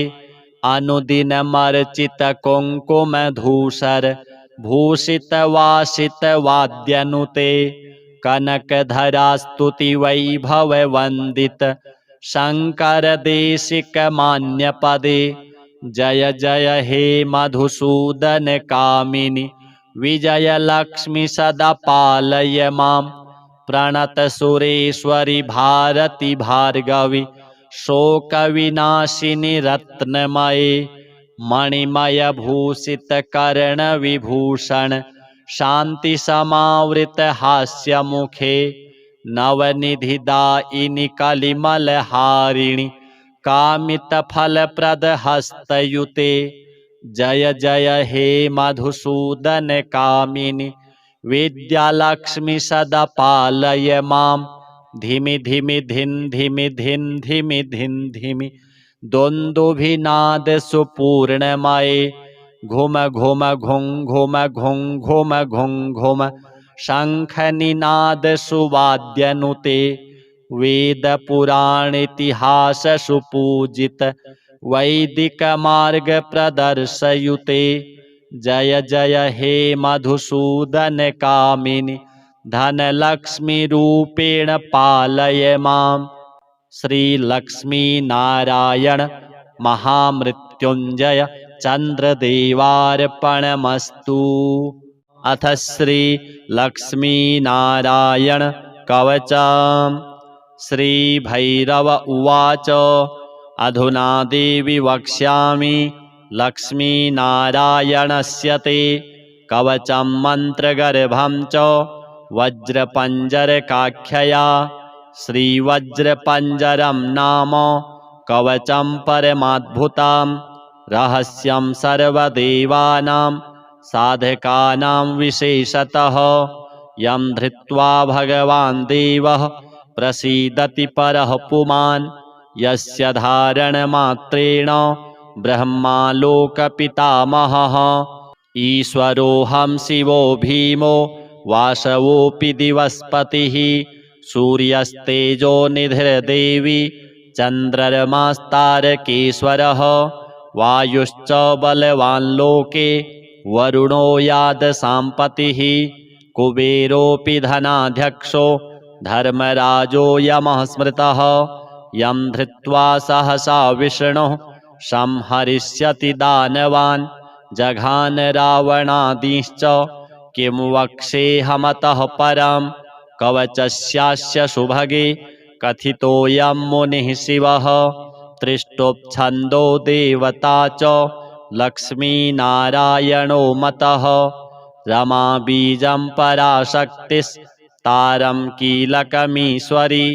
अनुदिनमर्चित कुङ्कुमधूसर भूषितवासितवाद्यनुते कनकधरा स्तुतिवैभववन्दित शङ्करदेशिकमान्यपदे जय जय हे मधुसूदन कामिनि विजयलक्ष्मि सदा पालय मां प्रणतसुरेश्वरि भारति भार्गवि शोकविनाशिनि रत्नमये मणिमयभूषितकर्णविभूषण शान्तिसमावृतहास्यमुखे नवनिधिदायिनि कलिमलहारिणि कामितफलप्रदहस्तयुते जय जय हे मधुसूदन कामिनि विद्यालक्ष्मि सदा पालय मां धिमि धिमि धिन् धिमि धिन् धिमि धिन् धिमि द्वन्द्वभिनाद सुपूर्णमये घुम घुम घुं घुम घुं घुम घुं घुम शङ्खनिनाद सुवाद्यनुते वेदपुराणेतिहास सुपूजित वैदिक मार्ग प्रदर्शयुते जय जय हे मधुसूदन कामिनि धनलक्ष्मी रूपेण पालय मां श्री लक्ष्मी नारायण महामृत्युंजय चंद्रदेवार्पणमस्तु। अथ श्री लक्ष्मी नारायण कवचम्। श्री भैरव उवाच अधुना देवी वक्ष्यामि लक्ष्मीनारायणस्य ते कवचं मन्त्रगर्भं च वज्रपञ्जरकाख्यया श्रीवज्रपञ्जरं नाम कवचं परमाद्भुतं रहस्यं सर्वदेवानां साधकानां विशेषतः यं धृत्वा भगवान् देवः प्रसीदति परः पुमान् यस्य धारणमात्रेण ब्रह्मालोकपितामहः ईश्वरोऽहं शिवो भीमो वासवोऽपि दिवस्पतिः सूर्यस्तेजो निधिर्देवी चन्द्रमास्तारकेश्वरः वायुश्च बलवान् लोके वरुणो यादसाम्पतिः कुबेरोऽपि धनाध्यक्षो धर्मराजो यमः स्मृतः यं धृत्वा सहसा विष्णुः संहरिष्यति दानवान् जघान रावणादीश्च किं वक्ष्येऽहमतः परं कवचस्यास्य सुभगे कथितोऽयं मुनिः शिवः त्रिष्टुप्छन्दो देवता च लक्ष्मीनारायणो मतः रमा बीजं पराशक्तिस्तारं कीलकमीश्वरी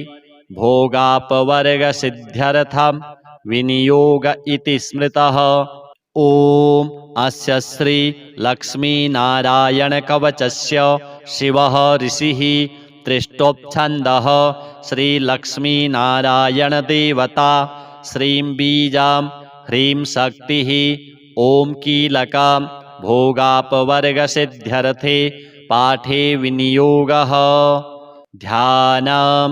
भोगापवर्गसिद्ध्यर्थं विनियोग इति स्मृतः। ॐ अस्य श्री लक्ष्मीनारायणकवचस्य शिवः ऋषिः त्रिष्टोप्छन्दः श्रीलक्ष्मीनारायणदेवता श्रीं बीजां ह्रीं शक्तिः ॐ कीलकं भोगापवर्गसिद्ध्यर्थे पाठे विनियोगः। ध्यानं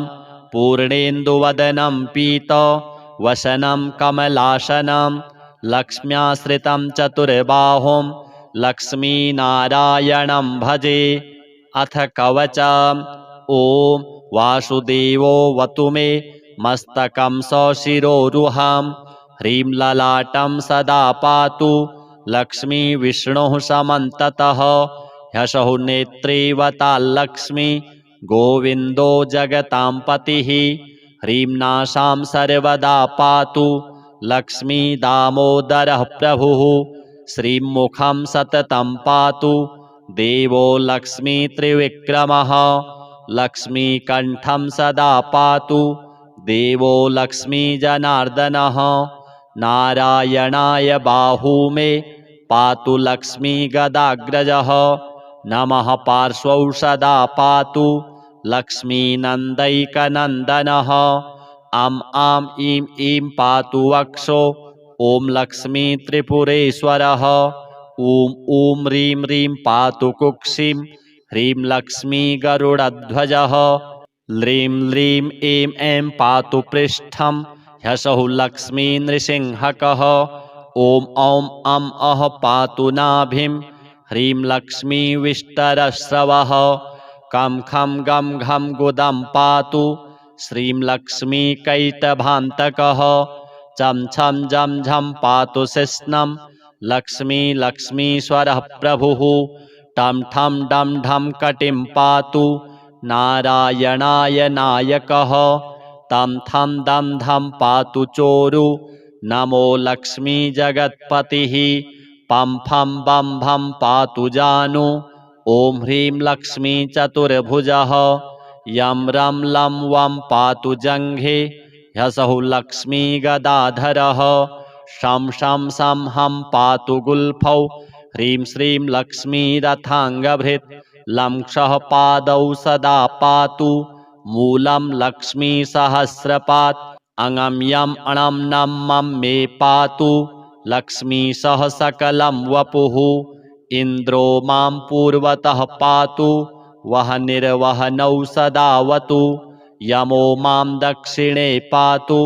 पूर्णेन्दुवदनं पीतवसनं कमलासनं लक्ष्म्याश्रितं चतुर्बाहुं लक्ष्मीनारायणं भजे। अथ कवचम्। ॐ वासुदेवोऽवतु मे मस्तकं सशिरोरुहं ह्रीं ललाटं सदा पातु लक्ष्मीविष्णुः समन्ततः ह्यसौ नेत्रेवताल्लक्ष्मी गोविन्दो जगतां पतिः ह्रीं नासां सर्वदा पातु लक्ष्मी दामोदरः प्रभुः श्रीं मुखं सततं पातु देवो लक्ष्मी त्रिविक्रमः लक्ष्मीकण्ठं सदा पातु देवो लक्ष्मी जनार्दनः नारायणाय बाहू मे पातु लक्ष्मी गदाग्रजः नमः पार्श्वौ सदा पातु लक्ष्मीनन्दैकनन्दनः आं ईं ईं पातु वक्षो ॐ लक्ष्मी त्रिपुरेश्वरः ॐ ॐ ह्रीं ह्रीं पातु कुक्षिं ह्रीं लक्ष्मी गरुडध्वजः ल्रीं ल्रीं ऐं ऐं पातु पृष्ठं ह्सौः लक्ष्मी नृसिंहकः ॐ औं अं अः पातु नाभिं ह्रीं लक्ष्मी विष्टरस्रवः कं खं गं घं गुदं पातु श्रीं लक्ष्मी कैटभान्तकः चं छं जं झं पातु शिश्नं लक्ष्मी लक्ष्मीश्वरः प्रभुः टं ठं डं ढं कटिं पातु नारायणाय नायकः तं थं दं धं पातु चोरु नमो लक्ष्मी जगत्पतिः पं फं बं भं पातु जानु ॐ ह्रीं लक्ष्मी चतुर्भुजः यं रं लं वं पातु जङ्घे ह्सौः लक्ष्मी गदाधरः शं शं सं हं पातु गुल्फौ ह्रीं श्रीं लक्ष्मी रथाङ्गभृत् लं क्षः पादौ सदा पातु मूलं लक्ष्मी सहस्रपात् अङं यं अणं नं मं मे पातु लक्ष्मी सह सकलं वपुः इन्द्रो मां पूर्वतः पातु वह निर्वहनौ सदावतु यमो मां दक्षिणे पातु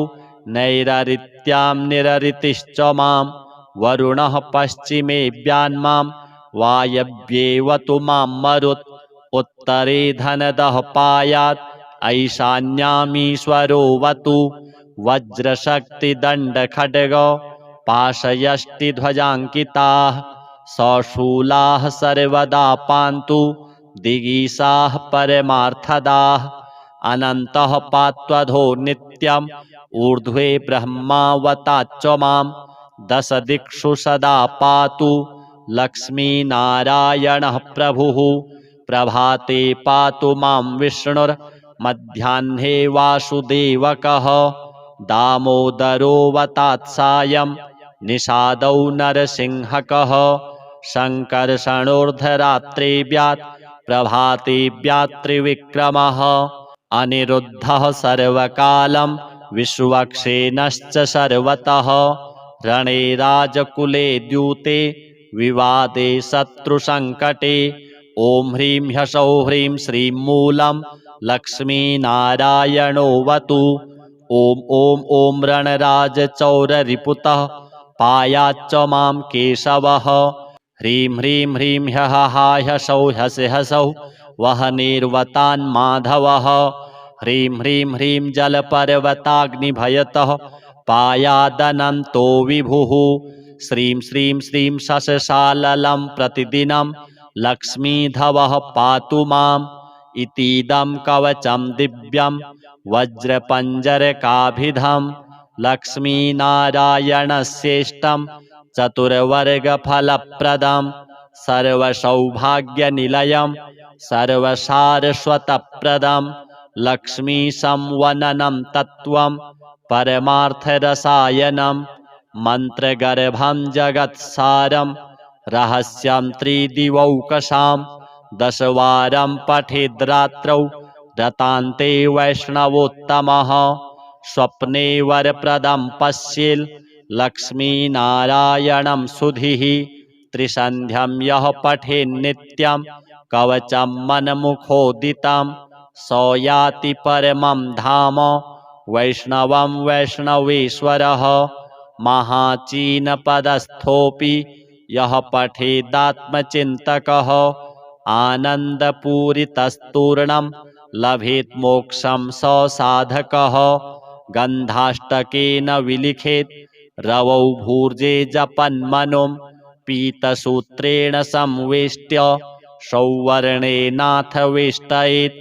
नैररित्यां निररितिश्च मां वरुणः पश्चिमे व्यान्मां वायव्येवतु मां मरुत् उत्तरे धनदः पायात् ऐशान्यामीश्वरोऽवतु वज्रशक्तिदण्डखड्ग पाशयष्टिध्वजाङ्किताः सशूलाः सर्वदा पान्तु दिगीषाः परमार्थदाः अनन्तः पात्वधो नित्यम् ऊर्ध्वे ब्रह्मावताच्च मां दश दिक्षु सदा पातु लक्ष्मीनारायणः प्रभुः प्रभाते पातु मां विष्णुर्मध्याह्ने वासुदेवकः दामोदरोऽवतात्सायं निषादौ नरसिंहकः शङ्कर्षणोर्धरात्रेव्यात् प्रभातेव्यात् त्रिविक्रमः अनिरुद्धः सर्वकालं विश्वक्सेनश्च सर्वतः रणे राजकुले द्यूते विवादे शत्रुसङ्कटे ॐ ह्रीं ह्सौः ह्रीं श्रीं मूलं लक्ष्मीनारायणोऽवतु ॐ ॐ ॐ रणराजचौररिपुतः पायाच्च मां केशवः ह्रीं ह्रीं ह्रीं ह्यः ह्सौः ह्यसे ह्सौः वह्निर्वतान् माधवः ह्रीं ह्रीं ह्रीं जलपर्वताग्निभयतः पायादनन्तो विभुः श्रीं श्रीं श्रीं शशशाललं प्रतिदिनं लक्ष्मीधवः पातु माम् इतीदं कवचं दिव्यं वज्रपञ्जरकाभिधं लक्ष्मीनारायणस्येष्टं चतुर्वर्गफलप्रदं सर्वसौभाग्यनिलयं सर्वसारस्वतप्रदं लक्ष्मीसंवननं तत्त्वं परमार्थरसायनं मन्त्रगर्भं जगत्सारं रहस्यं त्रिदिवौकसां दशवारं पठेद्रात्रौ रतान्ते वैष्णवोत्तमः स्वप्ने वरप्रदं पश्येल् लक्ष्मीनारायणं सुधीः त्रिसन्ध्यं यः पठेन्नित्यं कवचं मनमुखोदितं स याति परमं धाम वैष्णवं वैष्णवेश्वरः महाचीनपदस्थोऽपि यः पठेदात्मचिन्तकः आनन्दपूरितस्तूर्णं लभेत् मोक्षं स साधकः गन्धाष्टकेन विलिखेत् रवौ भूर्जे जपन्मनुं पीतसूत्रेण संवेष्ट्य सौवर्णेनाथ वेष्टयेत्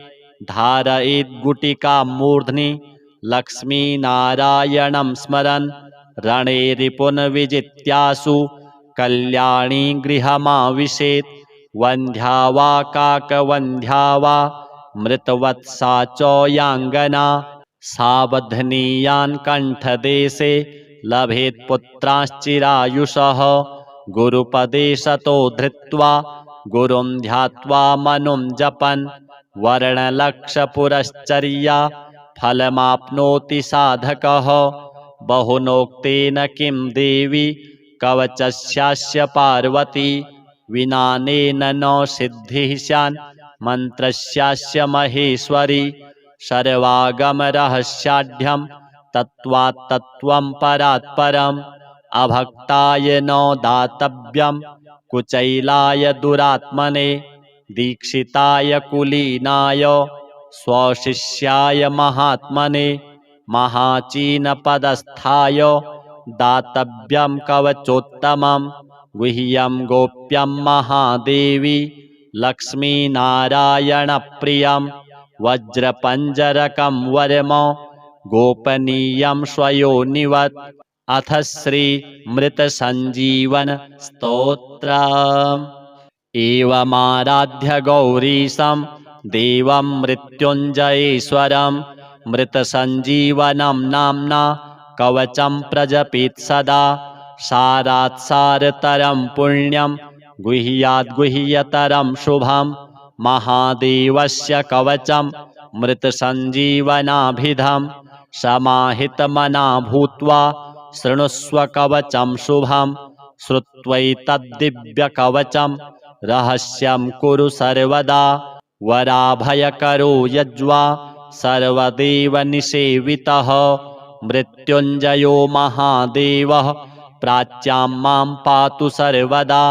धारयेत् गुटिकां मूर्ध्नि लक्ष्मीनारायणं स्मरन् रणे रिपुनविजित्यासु कल्याणी गृहमाविशेत् वन्ध्या वा काकवन्ध्या वा मृतवत्सा च याङ्गना सावध्नीयान् कण्ठदेशे लभेत् पुत्राश्चिरायुषः गुरुपदे सतो धृत्वा गुरुं ध्यात्वा मनुं जपन् वर्णलक्षपुरश्चर्या फलमाप्नोति साधकः बहुनोक्तेन किं देवी कवचस्यास्य पार्वती विनानेन न सिद्धिः स्यान् मन्त्रस्यास्य महेश्वरी सर्वागमरहस्याढ्यं तत्त्वात् तत्त्वं परात् परम् अभक्ताय न दातव्यं कुचैलाय दुरात्मने दीक्षिताय कुलीनाय स्वशिष्याय महात्मने महाचीनपदस्थाय दातव्यं कवचोत्तमं गुह्यं गोप्यं महादेवी लक्ष्मीनारायणप्रियं वज्रपञ्जरकं वरम गोपनीयं स्वयोनिवत्। अथ श्रीमृतसञ्जीवन स्तोत्रम्। एवमाराध्य गौरीशं देवं मृत्युञ्जयेश्वरं मृतसञ्जीवनं नाम्ना कवचं प्रजपेत् सदा सारात् सारतरं पुण्यं गुह्याद् गुह्यतरं शुभं महादेवस्य कवचं मृतसञ्जीवनाभिधं समाहितमना भूत्वा शृणुष्व कवचं शुभं श्रुत्वैतद्दिव्यकवचं रहस्यं कुरु सर्वदा वराभयकरो यज्वा सर्वदेवनिसेवितः मृत्युञ्जयो महादेवः प्राच्यां मां पातु सर्वदा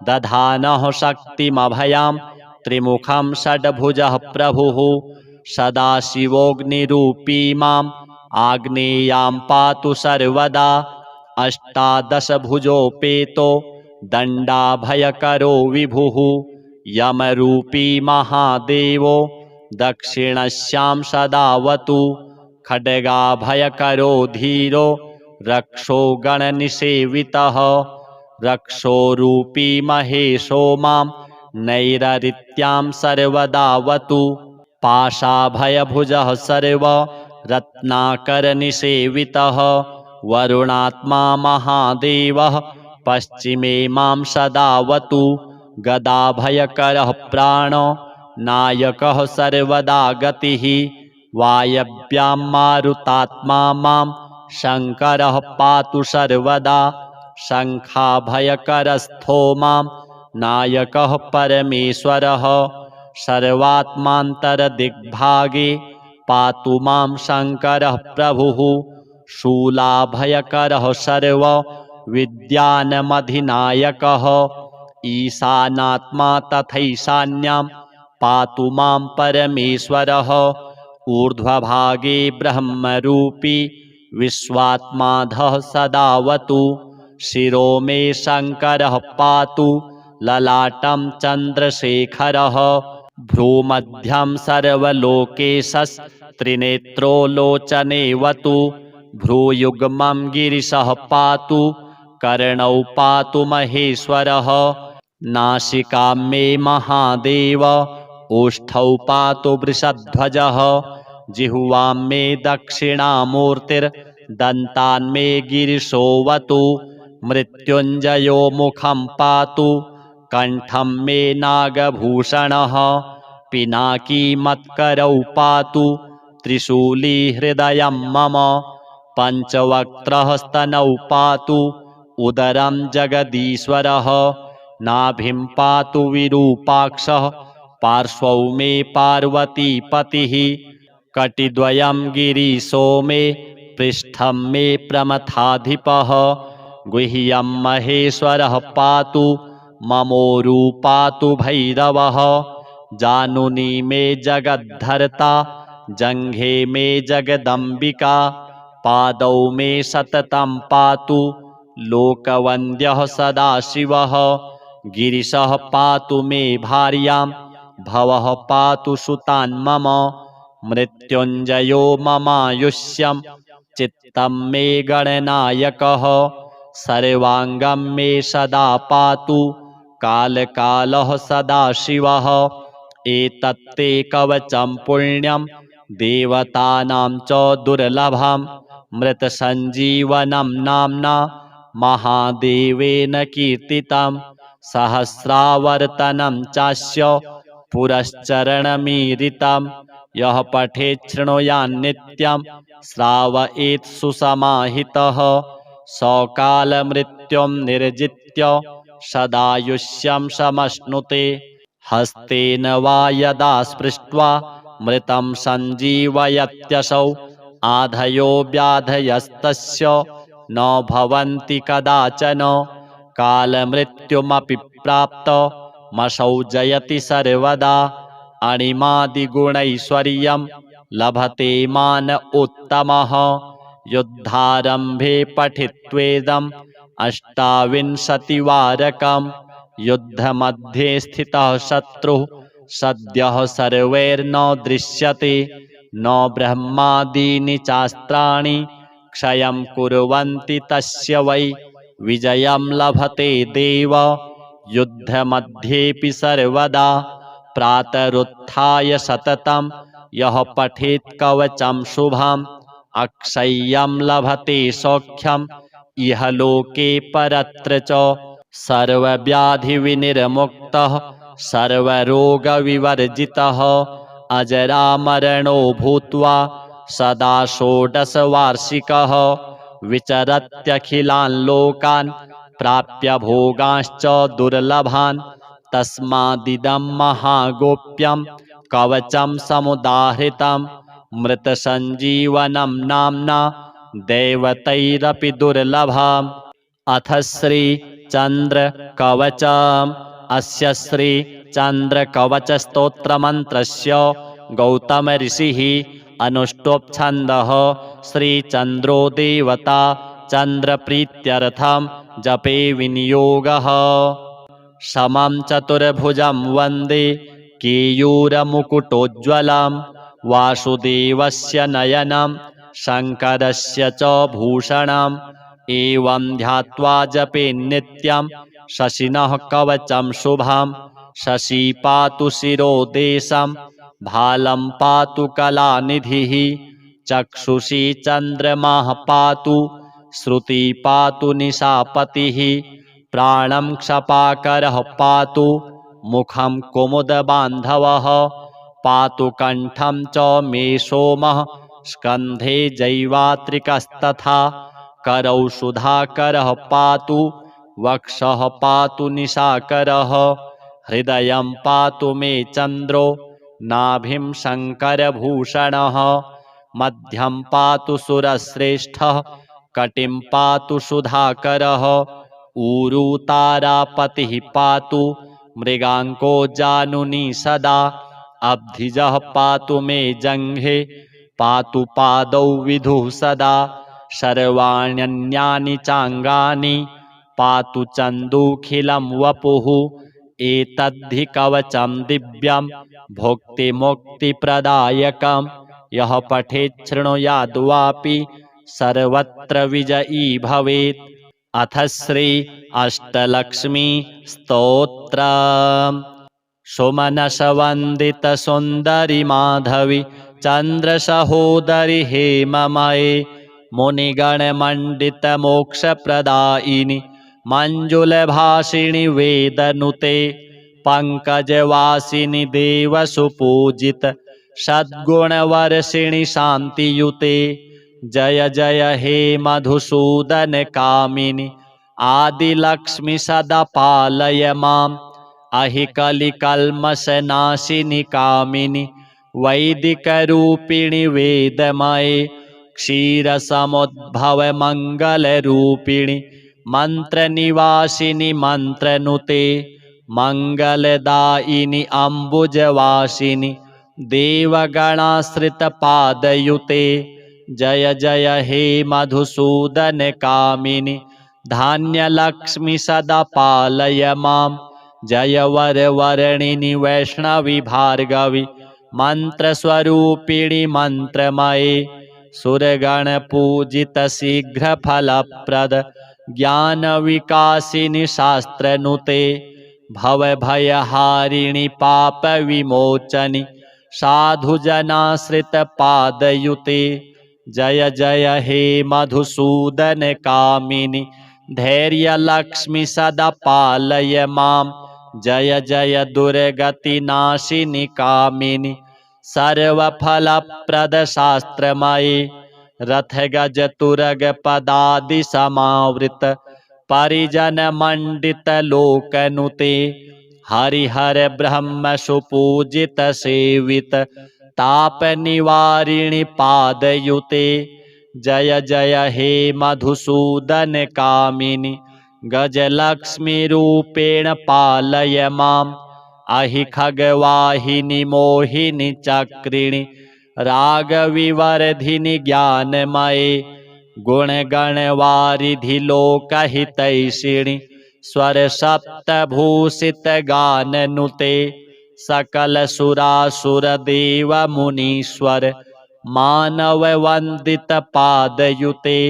दधानः शक्तिमभयां त्रिमुखं षड्भुजः प्रभुः सदाशिवोऽग्निरूपी माम् आग्नेयां पातु सर्वदा अष्टादशभुजोपेतो दण्डाभयकरो विभुः यमरूपी महादेवो दक्षिणस्यां सदावतु खड्गाभयकरो धीरो रक्षो गणनिसेवितः रक्षोरूपी महेशो मां नैररित्यां सर्वदावतु पाशाभयभुजः सर्व रत्नाकरनिसेवितः वरुणात्मा महादेवः पश्चिमे मां सदावतु गदाभयकरः प्राणो नायकः सर्वदा गतिः वायव्यां मारुतात्मा मां शङ्करः पातु सर्वदा शङ्खाभयकरस्थो मां नायकः परमेश्वरः सर्वात्मान्तरदिग्भागे पातु मां शङ्करः प्रभुः शूलाभयकरः सर्व विद्यानमधिनायकः ईशानात्मा तथैशान्यां पातु मां परमेश्वरः ऊर्ध्वभागे ब्रह्मरूपी विश्वात्माधः सदावतु शिरो मे शङ्करः पातु ललाटं चन्द्रशेखरः भ्रूमध्यं सर्वलोकेशस्त्रिनेत्रो लोचनेवतु भ्रूयुग्मं गिरिशः पातु कर्णौ पातु महेश्वरः नासिकां मे महादेव ओष्ठौ पातु वृषध्वजः जिह्वां मे दक्षिणामूर्तिर्दन्तान् मे गिरिशोऽवतु मृत्युञ्जयो मुखं पातु कण्ठं मे नागभूषणः पिनाकी मत्करौ पातु त्रिशूली हृदयं मम पञ्चवक्त्रः स्तनौ पातु उदरं जगदीश्वरः नाभिं पातु विरूपाक्षः पार्श्वौ मे पार्वतीपतिः कटिद्वयं गिरीशो मे पृष्ठं मे प्रमथाधिपः गुह्यं महेश्वरः पातु ममोरु पातु भैरवः जानुनी मे जगद्धर्ता जङ्घे मे जगदम्बिका पादौ मे सततं पातु लोकवन्द्यः सदाशिवः गिरिशः पातु मे भार्यां भवः पातु सुतान् मम मृत्युञ्जयो ममायुष्यं चित्तं मे गणनायकः सर्वाङ्गं मे सदा पातु कालकालः सदाशिवः एतत्ते कवचं पुण्यं देवतानां च दुर्लभं मृतसञ्जीवनं नाम्ना महादेवेन कीर्तितं सहस्रावर्तनं चास्य पुरश्चरणमीरितं यः पठेत् शृणुयान्नित्यं श्रावयेत् सुसमाहितः सकालमृत्युं निर्जित्य सदायुष्यं समश्नुते हस्तेन वा यदा स्पृष्ट्वा मृतं सञ्जीवयत्यसौ आधयो व्याधयस्तस्य न भवन्ति कदाचन कालमृत्युमपि प्राप्तमसौ जयति सर्वदा अणिमादिगुणैश्वर्यं लभते मान उत्तमः युद्धारम्भे पठित्वेदम् अष्टाविंशतिवारकम् युद्धमध्ये स्थितः शत्रुः सद्यः सर्वैर्न दृश्यते न ब्रह्मादीनि चास्त्राणि क्षयं कुर्वन्ति तस्य वै विजयं लभते देव युद्धमध्येऽपि सर्वदा प्रातरुत्थाय सततं यः पठेत् कवचं शुभम् अक्षय्यं लभते सौख्यम् इह लोके परत्र च सर्वव्याधिविनिर्मुक्तः सर्वरोगविवर्जितः अजरामरणो भूत्वा सदा षोडशवार्षिकः विचरत्यखिलान् लोकान् प्राप्य भोगांश्च दुर्लभान् तस्मादिदं महागोप्यं कवचं समुदाहृतं मृतसञ्जीवनं नाम्ना दैवतैरपि दुर्लभम् अथ श्री चंद्र कवचम् अस्य श्री चंद्र कवच स्तोत्र मंत्रस्य गौतम ऋषिः अनुष्टोपछन्दः श्री चंद्रो देवता चंद्र प्रीत्यर्थं जपे विनियोगः समं चतुर्भुजं वन्दे केयूरमुकुटोज्ज्वलं वासुदेवस्य नयनं शङ्करस्य च भूषणम् एवं ध्यात्वा जपे नित्यं शशिनः कवचं शुभं शशि पातु शिरोदेशं भालं पातु कलानिधिः चक्षुषी चन्द्रमाः पातु श्रुति पातु निशापतिः प्राणं क्षपाकरः पातु मुखं कुमुदबान्धवः पातु कण्ठं च मे सोमः स्कन्धे जैवात्रिकस्तथा करौ सुधाकरः पातु वक्षः पातु निशाकरः हृदयं पातु मे चन्द्रो नाभिं शङ्करभूषणः मध्यं पातु सुरश्रेष्ठः कटिं पातु सुधाकरः ऊरू तारापतिः पातु मृगाङ्को जानुनी सदा अब्धिजः पातु मे जङ्घे पातु पादौ विधुः सदा सर्वाण्यन्यानि चाङ्गानि पातु चन्दूखिलं वपुः एतद्धि कवचं दिव्यं भुक्तिमुक्तिप्रदायकं यः पठेत् शृणुयाद्वापि सर्वत्र विजयी भवेत् अथ श्री अष्टलक्ष्मी स्तोत्रम् सुमनसवन्दित सुन्दरि माधवी चन्द्रसहोदरि हेममये मुनिगणमण्डित मोक्षप्रदायिनि मञ्जुलभाषिणि वेदनुते पङ्कजवासिनि देवसुपूजित सद्गुणवर्षिणि शान्तियुते जय जय हे मधुसूदन कामिनि आदिलक्ष्मि सदा पालय माम् अहिकलिकल्मषनाशिनि कामिनि वैदिकरूपिणि वेदमये क्षीरसमुद्भवमङ्गलरूपिणि मन्त्रनिवासिनि मन्त्रनुते मङ्गलदायिनि अम्बुजवासिनि देवगणाश्रितपादयुते जय जय हे मधुसूदन कामिनि धान्यलक्ष्मि सदा पालय माम् जय वरवर्णिनि वैष्णवी भार्गवी मन्त्रस्वरूपिणि मन्त्रमये सुरगणपूजित शीघ्रफलप्रद ज्ञानविकासिनि शास्त्रनुते भवभयहारिणि पापविमोचनि साधुजनाश्रितपादयुते जय जय हे मधुसूदन कामिनि धैर्यलक्ष्मि सदा पालय माम् जय जय दुर्गतिनाशिनि कामिनि सर्वफलप्रद शास्त्रमये रथगजतुरगपदादि समावृत परिजनमण्डित लोकनुते हरिहर ब्रह्म सुपूजित सेवित ताप निवारिणि पादयुते। जय जय हे मधुसूदन कामिनि गजलक्ष्मी रूपेण पालय माम्। अहि खगवाहिनि मोहिनि चक्रिणि रागविवर्धिनि ज्ञानमये। गुणगणवारिधि लोकहितैषिणि स्वर सप्तभूषित गाननुते। सकल सुरासुर देव मुनीश्वर मानव वंदित पादयुते।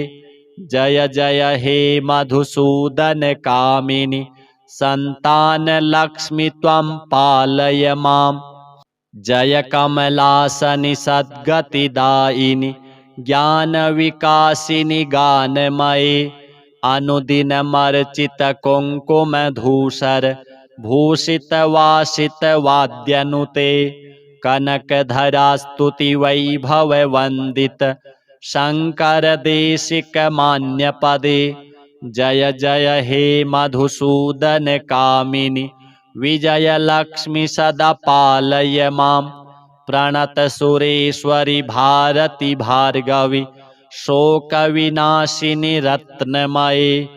जय जय हे मधुसूदन कामिनि संतान लक्ष्मी त्वं पालय माम्। जय कमलासनि सद्गतिदायिनि ज्ञान विकासिनि गानमये। अनुदिनमर्चित कुंकुम धूसर भूषित वासित वाद्यनुते। कनकधरा स्तुति वैभव वंदित शंकर देशिक मान्य पदे। जय जय हे मधुसूदन कामिनि विजय लक्ष्मी सदा पालय माम्। प्रणत सुरेश्वरि भारती भार्गवी शोक विनाशिनि रत्नमये।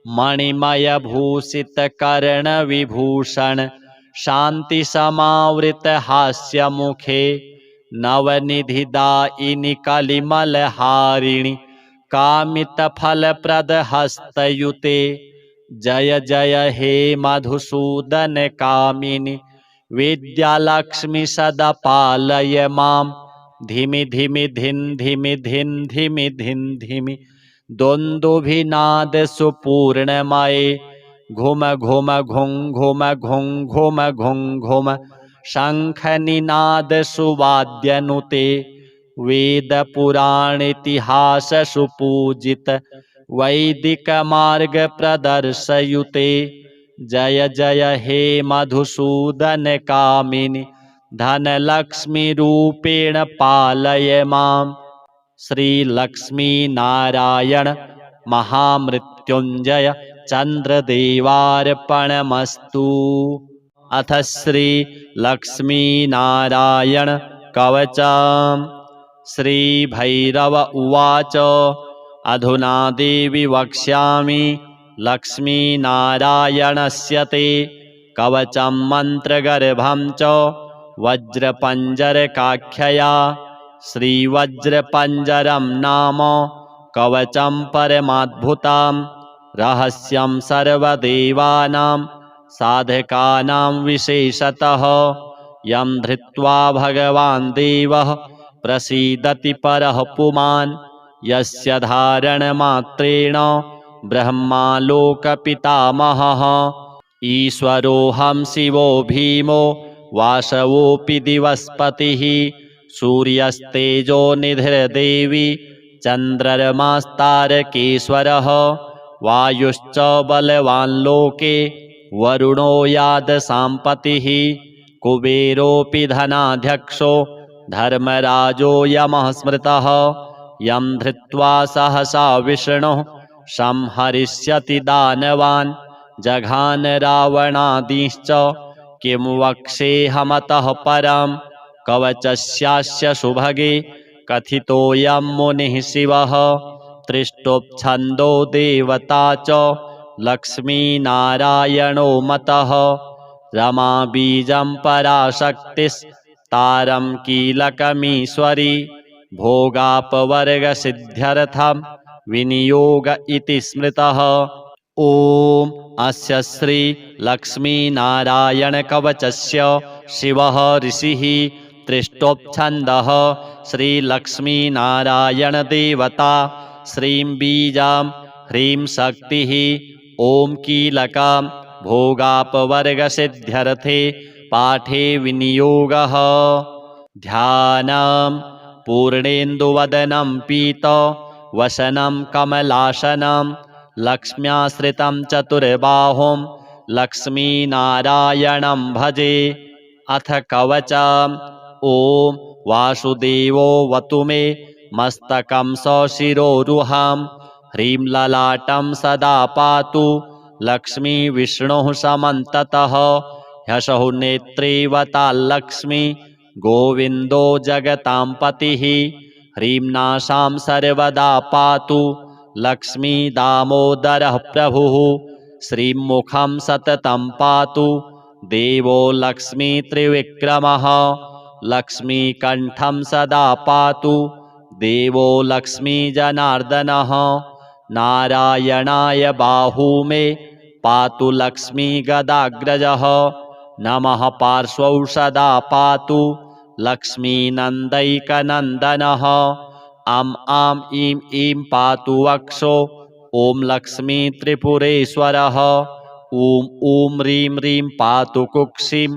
मणिमय भूषित कर्ण विभूषण शांति समावृत हास्य मुखे। नवनिधि दायिनि कलिमल हारिणि कामित फल प्रद हस्तयुते। जय जय हे मधुसूदन कामिनि विद्यालक्ष्मी सदा पालय माम्। धिमि धिमि धिन धिमि धिन धिमि धिन धिमि दोन्दुभिनाद सुपूर्णमये। घुम घुम घुं घुम घुं घुम घुं घुम शंख निनाद सुवाद्यनुते। वेद पुराण इतिहास सुपूजित वैदिक मार्ग प्रदर्शयुते। जय जय हे मधुसूदन कामिनि धन लक्ष्मी रूपेण पालय माम्। श्री लक्ष्मी नारायण महामृत्युंजय चंद्रदेवार्पणमस्तु। अथ श्री लक्ष्मी नारायण कवचम्। श्री भैरव उवाच अधुना देवी वक्ष्यामि लक्ष्मी नारायणस्य ते कवचं मन्त्रगर्भं च वज्रपञ्जरकाख्यया। श्रीवज्रपञ्जरं नाम कवचं परमाद्भुतं रहस्यं सर्वदेवानां साधकानां विशेषतः। यं धृत्वा भगवान् देवः प्रसीदति परः पुमान्। यस्य धारणमात्रेण ब्रह्मा लोकपितामहः। ईश्वरोऽहं शिवो भीमो वासवोऽपि दिवस्पतिः। सूर्यस्तेजो निधिर्देवी चन्द्रमास्तारकेश्वरः। वायुश्च बलवान् लोके वरुणो यादसाम्पतिः। कुबेरोऽपि धनाध्यक्षो धर्मराजो यमः स्मृतः। यं धृत्वा सहसा विष्णुः संहरिष्यति दानवान्। जघान रावणादींश्च किं वक्ष्येऽहमतः परम्। कवचस्यास्य सुभगे कथितोऽयं मुनिः शिवः। त्रिष्टुप्छन्दो देवता च लक्ष्मीनारायणो मतः। रमा बीजं पराशक्तिस्तारं कीलकमीश्वरी। भोगापवर्गसिद्ध्यर्थं विनियोग इति स्मृतः। ॐ अस्य श्री लक्ष्मीनारायणकवचस्य शिवः ऋषिः। त्रिष्टोप्छन्दः श्रीलक्ष्मीनारायणदेवता। श्रीं बीजां ह्रीं शक्तिः। ॐ कीलकं भोगापवर्गसिद्ध्यर्थे पाठे विनियोगः। ध्यानं पूर्णेन्दुवदनं पीतवसनं कमलासनं लक्ष्म्याश्रितं चतुर्बाहुं लक्ष्मीनारायणं भजे। अथ कवचम्। ॐ वासुदेवोऽवतु मे मस्तकं सशिरोरुहं। ह्रीं ललाटं सदा पातु लक्ष्मी विष्णुः समन्ततः। ह्यसौ नेत्रेवताल्लक्ष्मी गोविन्दो जगतां पतिः ह्रीं नासां सर्वदा पातु लक्ष्मी दामोदरः प्रभुः श्रीं मुखं सततं पातु देवो लक्ष्मी त्रिविक्रमः लक्ष्मीकण्ठं सदा पातु देवो लक्ष्मी जनार्दनः नारायणाय बाहू मे पातु लक्ष्मी गदाग्रजः नमः पार्श्वौ सदा पातु लक्ष्मीनन्दैकनन्दनः आं ईं ईं पातु वक्षो ॐ लक्ष्मी त्रिपुरेश्वरः ॐ ह्रीं ह्रीं पातु कुक्षिं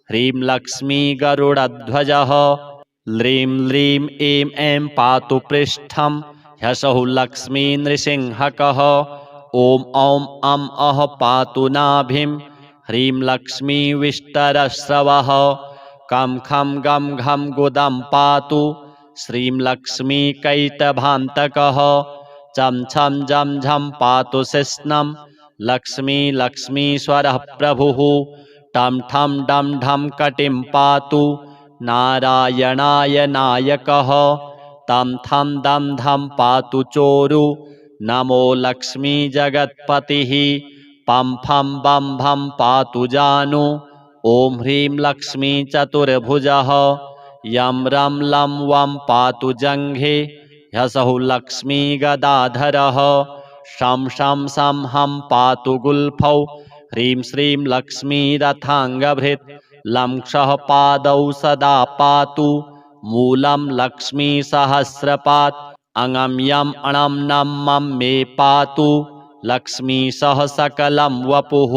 ह्रीं लक्ष्मी गरुडध्वजः ह्रीं ह्रीं ऐं ऐं पातु पृष्ठं ह्यसौ लक्ष्मी नृसिंहकः ॐ औं अं अः पातु नाभिं ह्रीं लक्ष्मी विष्टरस्रवः कं खं गं घं गुदं पातु श्रीं लक्ष्मी कैटभान्तकः चं छं झं झं पातु शिश्नं लक्ष्मी लक्ष्मीश्वरः प्रभुः टं ठं डं ढं कटिं पातु नारायणाय नायकः तं थं दं धं पातु चोरु नमो लक्ष्मी जगत्पतिः पं फं बं भं पातु जानु ॐ ह्रीं लक्ष्मी चतुर्भुजः यं रं लं वं पातु जङ्घे ह्यसौ लक्ष्मी गदाधरः शं शं शं हं पातु गुल्फौ ह्रीं श्रीं लक्ष्मी रथाङ्गभृत् लं क्षः पादौ सदा पातु मूलं लक्ष्मी सहस्रपात् अङं यम् अणं नं मं मे पातु लक्ष्मी सह सकलं वपुः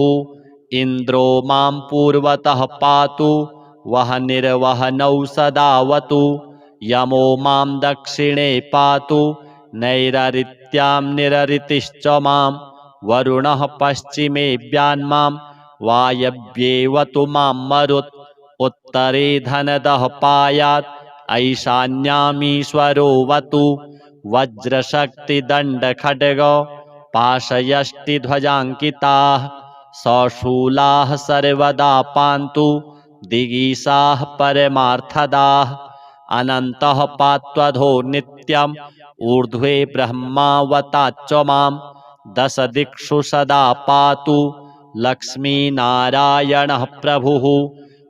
इन्द्रो मां पूर्वतः पातु वह निर्वहनौ सदावतु यमो मां दक्षिणे पातु नैररित्यां निररितिश्च मां वरुणः पश्चिमे व्यान्मां वायव्येवतु मां मरुत् उत्तरे धनदः पायात् ऐशान्यामीश्वरोऽवतु वज्रशक्तिदण्डखड्ग पाशयष्टिध्वजाङ्किताः सशूलाः सर्वदा पान्तु दिगीषाः परमार्थदाः अनन्तः पात्वधो नित्यम् ऊर्ध्वे ब्रह्मावताच्च मां दश दिक्षु सदा पातु लक्ष्मीनारायणः प्रभुः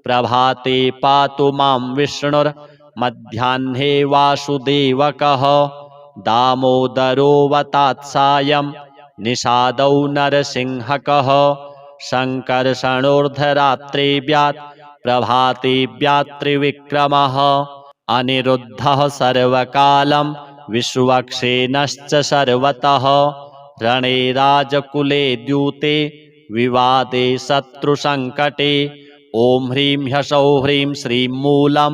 प्रभाते पातु मां विष्णुर्मध्याह्ने वासुदेवकः दामोदरोऽवतात् सायं निषादौ नरसिंहकः शङ्कर्षणोर्धरात्रेऽव्यात् प्रभातेऽव्यात् त्रिविक्रमः अनिरुद्धः सर्वकालं विश्वक्सेनश्च सर्वतः रणे राजकुले द्यूते विवादे शत्रुसङ्कटे ॐ ह्रीं ह्यसौ ह्रीं श्रीं मूलं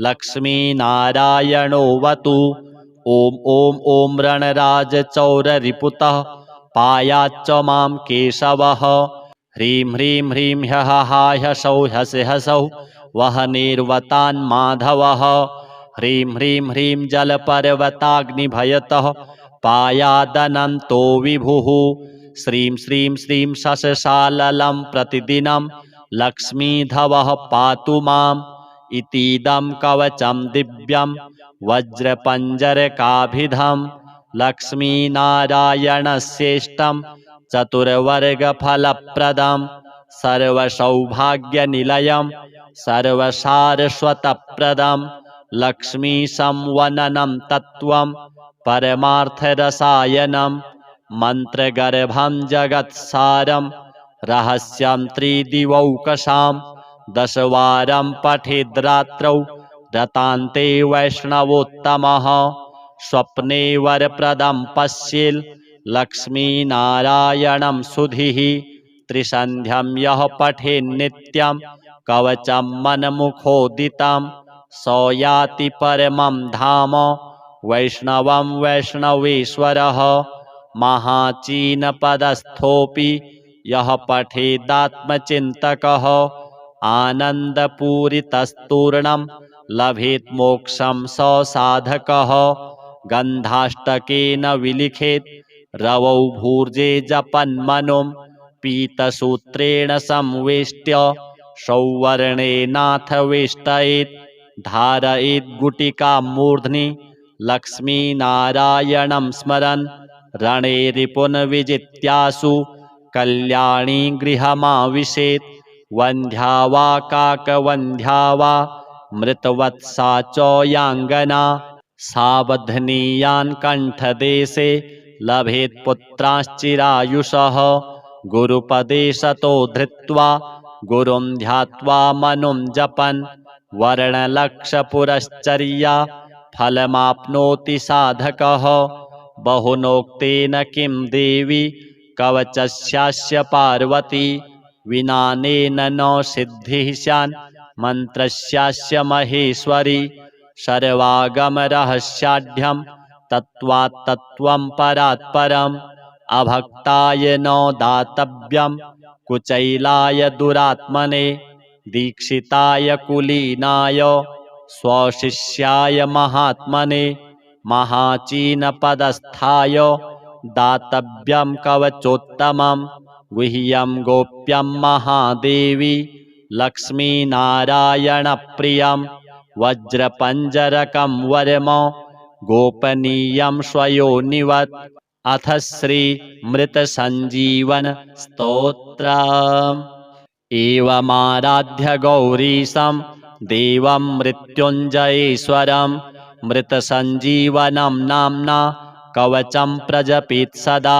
लक्ष्मीनारायणोऽवतु ॐ ॐ ॐ रणराजचौररिपुतः पायाच्च मां केशवः ह्रीं ह्रीं ह्रीं ह्यः ह्यसौ ह्यसौ वह्निर्वतान् माधवः ह्रीं ह्रीं ह्रीं जलपर्वताग्निभयतः पायादनन्तो विभुः श्रीं श्रीं श्रीं शशशाललं प्रतिदिनं लक्ष्मीधवः पातु माम् इतीदं कवचं दिव्यं वज्रपञ्जरकाभिधं लक्ष्मीनारायणस्येष्टं चतुर्वर्गफलप्रदं सर्वसौभाग्यनिलयं सर्वसारस्वतप्रदं लक्ष्मीसंवननं तत्त्वं परमार्थरसायनं मन्त्रगर्भं जगत्सारं रहस्यं त्रिदिवौकसां दशवारं पठेद्रात्रौ रतान्ते वैष्णवोत्तमः स्वप्ने वरप्रदं पश्येल् लक्ष्मीनारायणं सुधीः त्रिसन्ध्यं यः पठेन्नित्यं कवचं मनमुखोदितं स याति परमं धाम वैष्णवं वैष्णवेश्वरः महाचीनपदस्थोऽपि यः पठेदात्मचिन्तकः आनन्दपूरितस्तूर्णं लभेत् मोक्षं स साधकः गन्धाष्टकेन विलिखेत् रवौ भूर्जे जपन्मनुं पीतसूत्रेण संवेष्ट्य सौवर्णेनाथ वेष्टयेत् धारयेत् गुटिकां मूर्ध्नि लक्ष्मीनारायणं स्मरन् रणे रिपुन् विजित्यासु कल्याणी गृहमाविशेत् वन्ध्या वा काकवन्ध्या वा मृतवत्सा च याङ्गना सावध्नीयान् कण्ठदेशे लभेत् पुत्राश्चिरायुषः गुरुपदेशतो धृत्वा गुरुं ध्यात्वा मनुं जपन् वर्णलक्षपुरश्चर्या फलमाप्नोति साधकः बहुनोक्तेन किं देवी कवचस्यास्य पार्वती विनानेन न सिद्धिः स्यान् मन्त्रस्यास्य महेश्वरी सर्वागमरहस्याढ्यं तत्त्वात् तत्त्वं परात् परम् अभक्ताय न दातव्यं कुचैलाय दुरात्मने दीक्षिताय कुलीनाय स्वशिष्याय महात्मने महाचीनपदस्थाय दातव्यं कवचोत्तमं गुह्यं गोप्यं महादेवी लक्ष्मीनारायणप्रियं वज्रपञ्जरकं वरम गोपनीयं स्वयोनिवत् अथ श्रीमृतसञ्जीवन स्तोत्रम् एवमाराध्य गौरीशं देवं मृत्युञ्जयेश्वरं मृतसञ्जीवनं नाम्ना कवचं प्रजपेत् सदा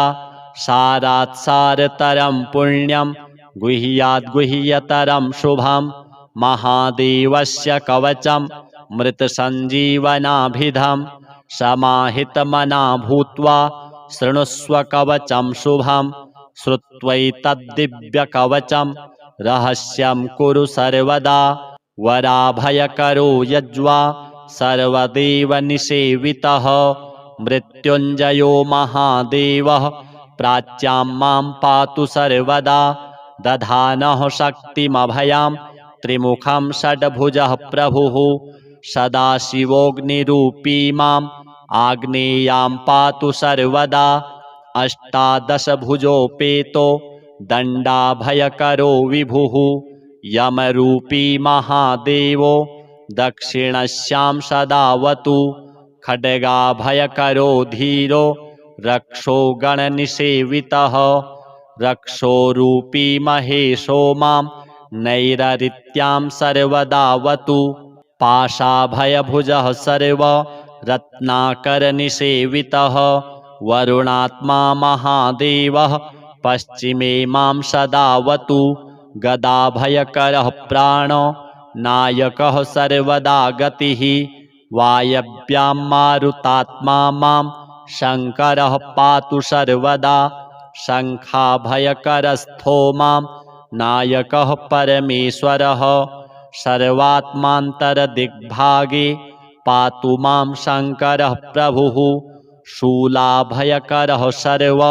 सारात् सारतरं पुण्यं गुह्याद् गुह्यतरं शुभं महादेवस्य कवचं मृतसञ्जीवनाभिधं समाहितमना भूत्वा शृणुष्व कवचं शुभं श्रुत्वैतद्दिव्यकवचं रहस्यं कुरु सर्वदा वराभयकरो यज्वा सर्वदेवनिसेवितः मृत्युञ्जयो महादेवः प्राच्यां मां पातु सर्वदा दधानः शक्तिमभयां त्रिमुखं षड्भुजः प्रभुः सदाशिवोऽग्निरूपी माम् आग्नेयां पातु सर्वदा अष्टादशभुजोपेतो दण्डाभयकरो विभुः यमरूपी महादेवो दक्षिणस्यां सदावतु खड्गाभयकरो धीरो रक्षो गणनिसेवितः रक्षोरूपी महेशो मां नैररित्यां सर्वदावतु पाशाभयभुजः सर्व रत्नाकरनिसेवितः वरुणात्मा महादेवः पश्चिमे मां सदावतु गदाभयकरः प्राणो नायकः सर्वदा गतिः वायव्यां मारुतात्मा मां शङ्करः पातु सर्वदा शङ्खाभयकरस्थो मां नायकः परमेश्वरः सर्वात्मान्तरदिग्भागे पातु मां शङ्करः प्रभुः शूलाभयकरः सर्व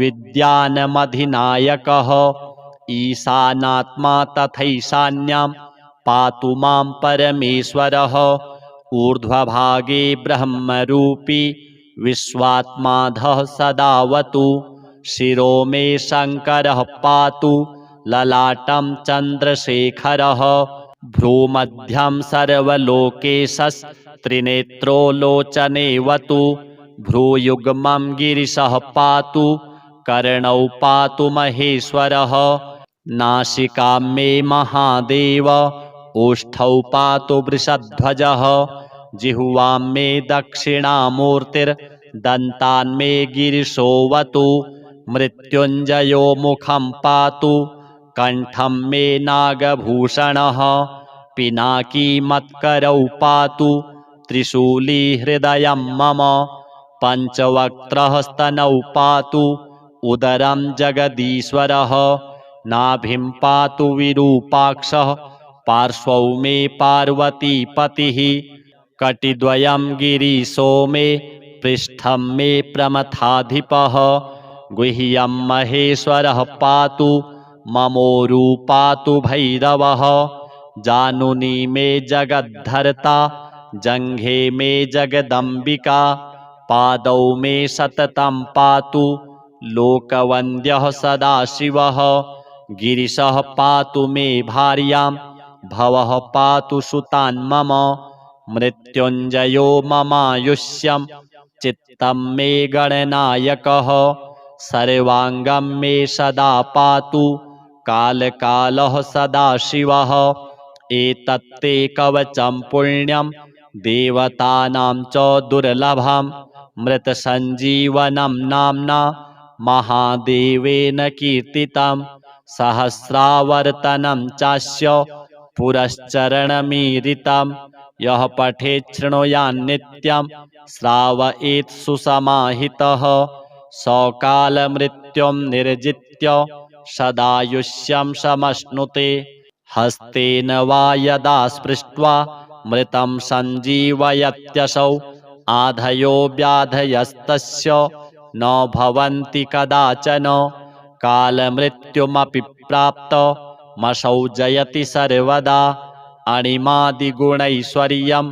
विद्यानमधिनायकः ईशानात्मा तथैशान्यां पातु मां परमेश्वरः ऊर्ध्वभागे ब्रह्मरूपी विश्वात्माधः सदावतु शिरो मे शङ्करः पातु ललाटं चन्द्रशेखरः भ्रूमध्यं सर्वलोकेशस्त्रिनेत्रो लोचनेवतु भ्रूयुग्मं गिरिशः पातु कर्णौ पातु महेश्वरः नासिकां मे महादेव ओष्ठौ पातु वृषध्वजः जिह्वां मे दक्षिणामूर्तिर्दन्तान् मे गिरिशोऽवतु मृत्युञ्जयो मुखं पातु कण्ठं मे नागभूषणः पिनाकी मत्करौ पातु त्रिशूली हृदयं मम पञ्चवक्त्रः स्तनौ पातु उदरं जगदीश्वरः नाभिं पातु विरूपाक्षः पार्श्वौ मे पार्वतीपतिः कटिद्वयं गिरीशो मे पृष्ठं मे प्रमथाधिपः गुह्यं महेश्वरः पातु ममोरु पातु भैरवः जानुनी मे जगद्धर्ता जङ्घे मे जगदम्बिका पादौ मे सततं पातु लोकवन्द्यः सदाशिवः गिरिशः पातु मे भार्यां भवः पातु सुतान् मम मृत्युञ्जयो ममायुष्यं चित्तं मे गणनायकः सर्वाङ्गं मे सदा पातु कालकालः सदाशिवः एतत्ते कवचं पुण्यं देवतानां च दुर्लभं मृतसञ्जीवनं नाम्ना महादेवेन कीर्तितं सहस्रावर्तनं चास्य पुरश्चरणमीरितं यः पठेत् शृणुयान्नित्यं श्रावयेत् सुसमाहितः सकालमृत्युं निर्जित्य सदायुष्यं समश्नुते हस्तेन वा यदा स्पृष्ट्वा मृतं सञ्जीवयत्यसौ आधयो व्याधयस्तस्य न भवन्ति कदाचन कालमृत्युमपि प्राप्तमसौ जयति सर्वदा अणिमादिगुणैश्वर्यं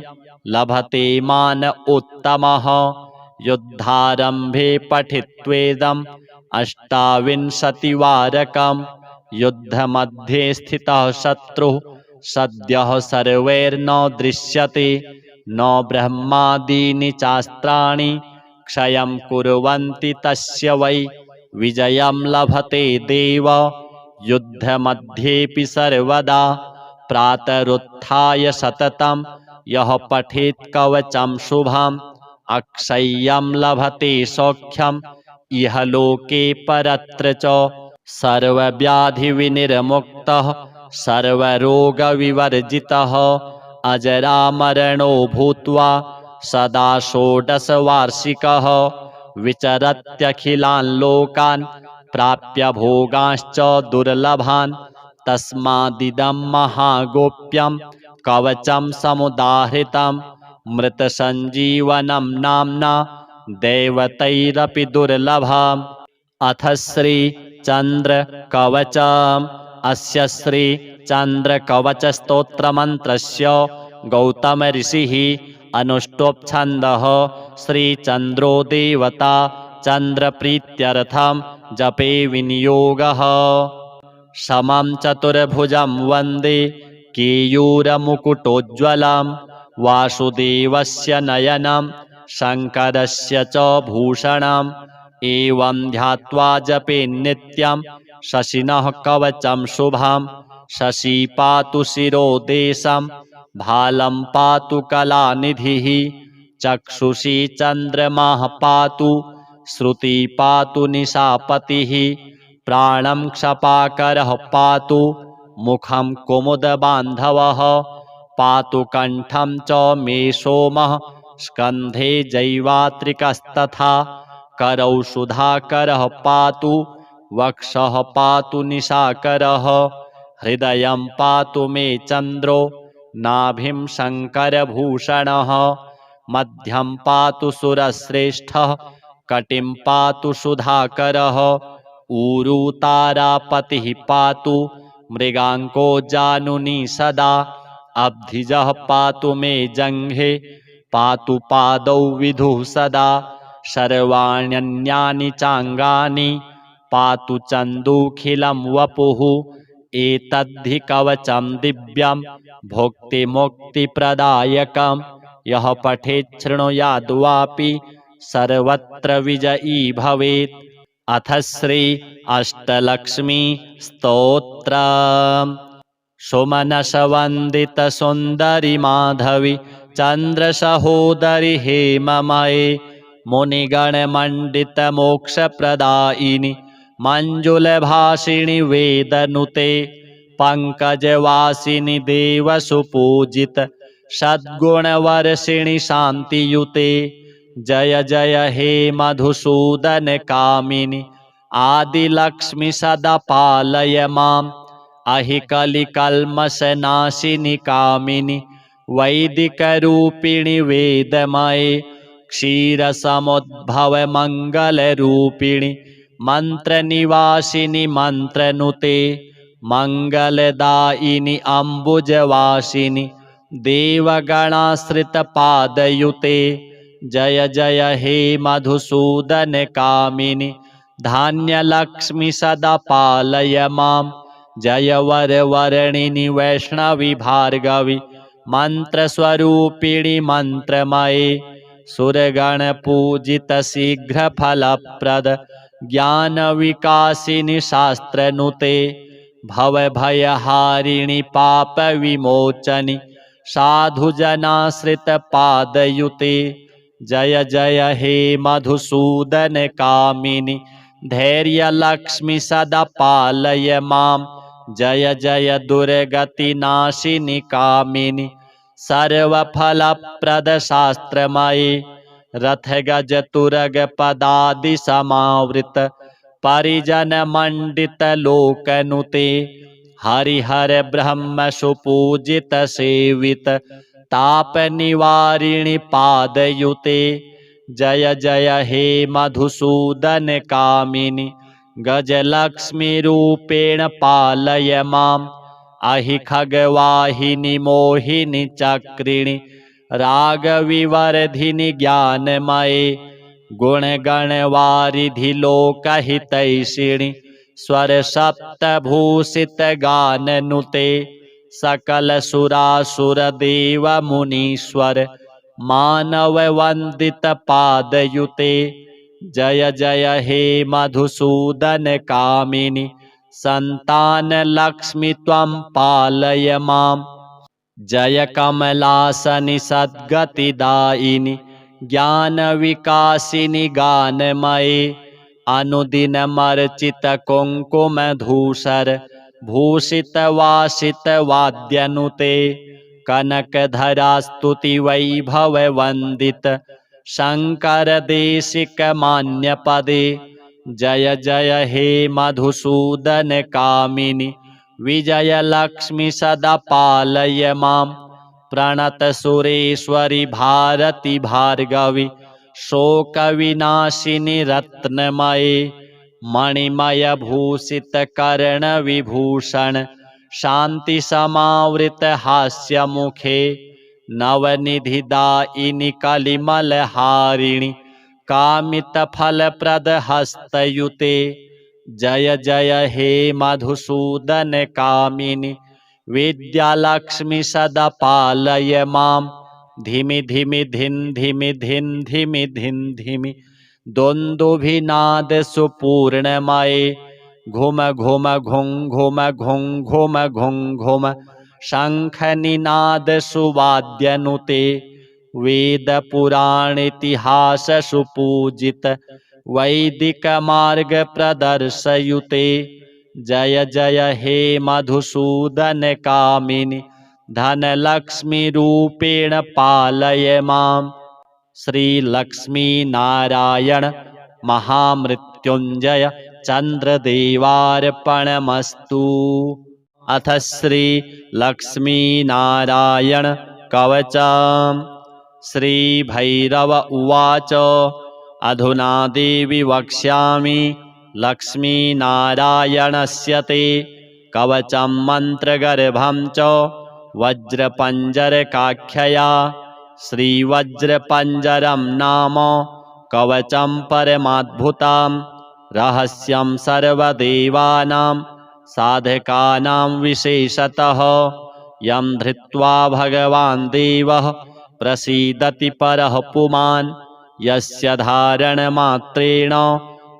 लभते मान उत्तमः युद्धारम्भे पठित्वेदम् अष्टाविंशतिवारकम् युद्धमध्ये स्थितः शत्रुः सद्यः सर्वैर्न दृश्यते न ब्रह्मादीनि चास्त्राणि क्षयं कुर्वन्ति तस्य वै विजयं लभते देव युद्धमध्येऽपि सर्वदा प्रातरुत्थाय सततं यः पठेत् कवचं शुभम् अक्षय्यं लभते सौख्यम् इह लोके परत्र च सर्वव्याधिविनिर्मुक्तः सर्वरोगविवर्जितः अजरामरणो भूत्वा सदा षोडशवार्षिकः विचरत्यखिलान् लोकान् प्राप्य भोगांश्च दुर्लभान् तस्मादिदं महागोप्यं कवचं समुदाहृतं मृतसञ्जीवनं नाम्ना दैवतैरपि दुर्लभम् अथ श्री चंद्र कवचम् अस्य श्री चंद्र कवच स्तोत्र मंत्रस्य गौतम ऋषिः अनुष्टुप् छन्दः श्री चंद्रो देवता चंद्र प्रीत्यर्थं जपे विनियोगः समं चतुर्भुजं वन्दे केयूरमुकुटोज्ज्वलं वासुदेवस्य नयनं शङ्करस्य च भूषणम् एवं ध्यात्वा जपे नित्यं शशिनः कवचं शुभं शशि पातु शिरो देशं भालं पातु कलानिधिः चक्षुषी चन्द्रमाः पातु श्रुति पातु निशापतिः प्राणं क्षपाकरः पातु मुखं कुमुदबान्धवः पातु कण्ठं च मे सोमः स्कन्धे जैवात्रिकस्तथा करौ सुधाकरः पातु वक्षः पातु निशाकरः हृदयं पातु मे चन्द्रो नाभिं शङ्करभूषणः मध्यं पातु सुरश्रेष्ठः कटिं पातु सुधाकरः ऊरू तारापतिः पातु मृगाङ्को जानुनी सदा अब्धिजः पातु मे जङ्घे पातु पादौ विधुः सदा सर्वाण्यन्यानि चाङ्गानि पातु चन्दूखिलं वपुः एतद्धि कवचं दिव्यं भुक्तिमुक्तिप्रदायकं यः पठेत् शृणुयाद्वापि सर्वत्र विजयी भवेत् अथ श्री अष्टलक्ष्मी स्तोत्रम् सुमनसवन्दित सुन्दरि माधवी चन्द्रसहोदरि हेममये मुनिगणमण्डित मोक्षप्रदायिनि मञ्जुलभाषिणि वेदनुते पङ्कजवासिनि देवसुपूजित सद्गुणवर्षिणि शान्तियुते जय जय हे मधुसूदन कामिनि आदिलक्ष्मि सदा पालय माम् अहि कलिकल्मषनाशिनि कामिनि वैदिकरूपिणि वेदमये क्षीरसमुद्भव मङ्गलरूपिणि मन्त्रनिवासिनि मन्त्रनुते मङ्गलदायिनि अम्बुजवासिनि देवगणाश्रितपादयुते जय जय हे मधुसूदन कामिनि धान्यलक्ष्मि सदा पालय माम् जय वरवर्णिनि वैष्णवी भार्गवी मंत्रस्वरूपिणि मंत्रमये सुरगणपूजित शीघ्रफलप्रद ज्ञानविकासिनि शास्त्रनुते भवभयहारिणि पापविमोचनि साधुजनाश्रितपादयुते जय जय हे मधुसूदन कामिनि धैर्यलक्ष्मि सदा पालय माम् जय जय दुर्गतिनाशिनि कामिनि सर्वफलप्रद शास्त्रमयि रथगज तुरग पदादि समावृत परिजन मंडित लोकनुते हरिहर ब्रह्म सुपूजित सेवित ताप निवारिणि पादयुते जय जय हे मधुसूदन कामिनि गजलक्ष्मी रूपेण पालय माम् अहि खगवाहिनि मोहिनि चक्रिणि रागविवर्धिनि ज्ञानमये गुणगणवारिधि लोकहितैषिणि स्वर सप्तभूषित गाननुते सकल सुरासुर देव मुनीश्वर मानव वंदित पादयुते जय जय हे मधुसूदन कामिनि संतान लक्ष्मी त्वं पालय माम् जय कमलासनि सद्गतिदायिनि ज्ञान विकासिनि गानमये अनुदिनमर्चित कुंकुम धूसर भूषित वासित वाद्यनुते कनकधरा स्तुति वैभव वंदित शंकर देशिक मान्य पदे जय जय हे मधुसूदन कामिनि विजय लक्ष्मी सदा पालय माम् प्रणत सुरेश्वरी भारती भार्गवी शोक विनाशिनी रत्नमये मणिमय भूषित कर्ण विभूषण शांति समावृत हास्य मुखे नवनिधिदायिनि कलिमल हारिणि कामित फलप्रद हस्तयुते जय जय हे मधुसूदन कामिनि विद्यालक्ष्मी सदा पालय माम् धिमि धिमि धिन धिमि धिन धिमि धिन धिमि द्वन्द्वभिनाद सुपूर्णमये घुम घुम घुं घुम घुं घुम घुं घुम शंख निनाद सुवाद्यनुते वेद पुराण इतिहास सुपूजित वैदिक मार्ग प्रदर्शयुते जय जय हे मधुसूदन कामिनि धन लक्ष्मी रूपेण पालय माम् श्री लक्ष्मी नारायण महामृत्युंजय चंद्रदेवार्पणमस्तु। अथ श्री लक्ष्मी नारायण कवचम्। श्री भैरव उवाच अधुना देवी वक्ष्यामि लक्ष्मीनारायणस्य ते कवचं मन्त्रगर्भं च वज्रपञ्जरकाख्यया श्रीवज्रपञ्जरं नाम कवचं परमाद्भुतं रहस्यं सर्वदेवानां साधकानां विशेषतः यं धृत्वा भगवान् देवः प्रसीदति परः पुमान् यस्य धारणमात्रेण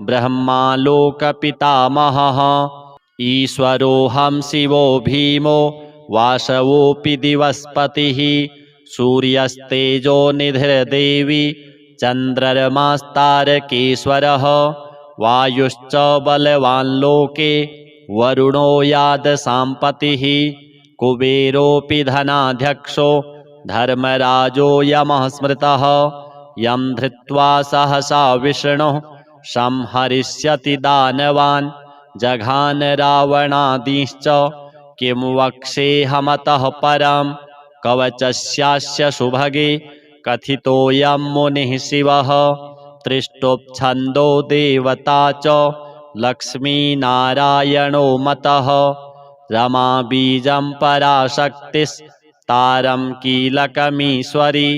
ब्रह्मा लोकपितामहः ईश्वरोऽहं शिवो भीमो वासवोऽपि दिवस्पतिः सूर्यस्तेजो निधिर्देवी चन्द्रमास्तारकेश्वरः वायुश्च बलवान् लोके वरुणो यादसाम्पतिः कुबेरोऽपि धनाध्यक्षो धर्मराजो यमः स्मृतः यं धृत्वा सहसा विष्णुः संहरिष्यति दानवान् जघान रावणादीश्च किं वक्ष्येऽहमतः परम् कवचस्यास्य सुभगे कथितोऽयं मुनिः शिवः त्रिष्टुप्छन्दो देवता च लक्ष्मीनारायणो मतः रमा बीजं पराशक्तिस्तारं कीलकमीश्वरी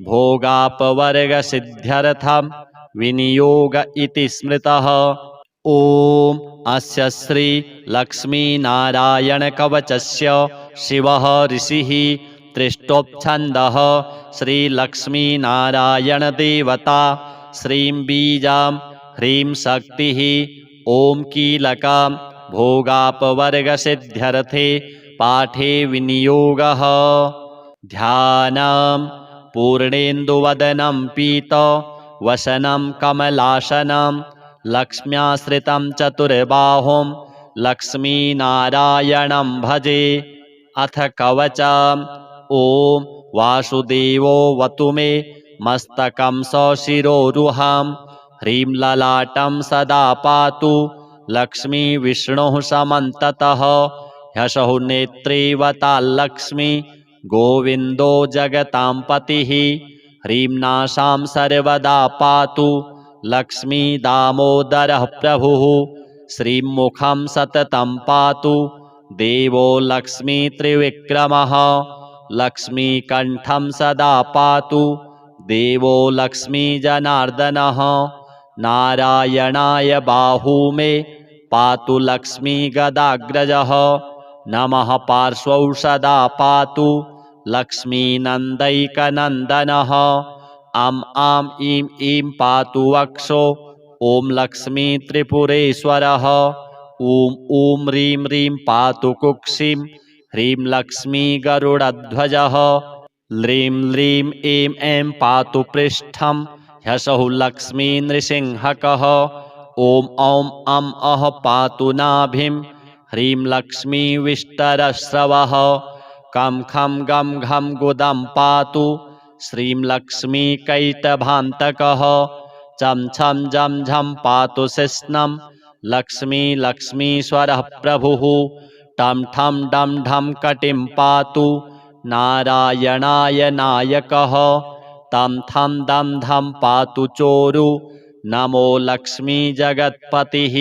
भोगापवर्गसिद्ध्यर्थं विनियोग इति स्मृतः ॐ अस्य श्री लक्ष्मीनारायणकवचस्य शिवः ऋषिः त्रिष्टोपछन्दः श्रीलक्ष्मीनारायणदेवता श्रीं बीजां ह्रीं शक्तिः ॐ कीलकां भोगापवर्गसिद्ध्यर्थे पाठे विनियोगः। ध्यानं पूर्णेन्दुवदनं पीतवसनं कमलासनं लक्ष्म्याश्रितं चतुर्बाहुं लक्ष्मीनारायणं भजे। अथ कवचम्। ॐ वासुदेवोऽवतु मे मस्तकं सशिरोरुहां ह्रीं ललाटं सदा पातु लक्ष्मीविष्णुः समन्ततः ह्यसौ नेत्रेवताल्लक्ष्मी गोविन्दो जगतां पतिः ह्रीं नासां सर्वदा पातु लक्ष्मी दामोदरः प्रभुः श्रीं मुखं सततं पातु देवो लक्ष्मी त्रिविक्रमः लक्ष्मीकण्ठं सदा पातु देवो लक्ष्मी जनार्दनः नारायणाय बाहू मे पातु लक्ष्मी गदाग्रजः नमः पार्श्वौ सदा पातु लक्ष्मीनन्दैकनन्दनः आं ईं ईं पातु वक्षो ॐ लक्ष्मी त्रिपुरेश्वरः ॐ ह्रीं ह्रीं पातु कुक्षिं ह्रीं लक्ष्मी गरुडध्वजः ह्रीं ह्रीं ऐं ऐं पातु पृष्ठं ह्यसौ लक्ष्मी नृसिंहकः ॐ औं अः पातु नाभिं ह्रीं लक्ष्मी विष्टरस्रवः कं खं गं घं गुदं पातु श्रीं लक्ष्मी कैटभान्तकः चं छं जं झं पातु शिश्नं लक्ष्मी लक्ष्मीश्वरः प्रभुः टं ठं डं ढं कटिं पातु नारायणाय नायकः तं थं दं धं पातु चोरु नमो लक्ष्मी जगत्पतिः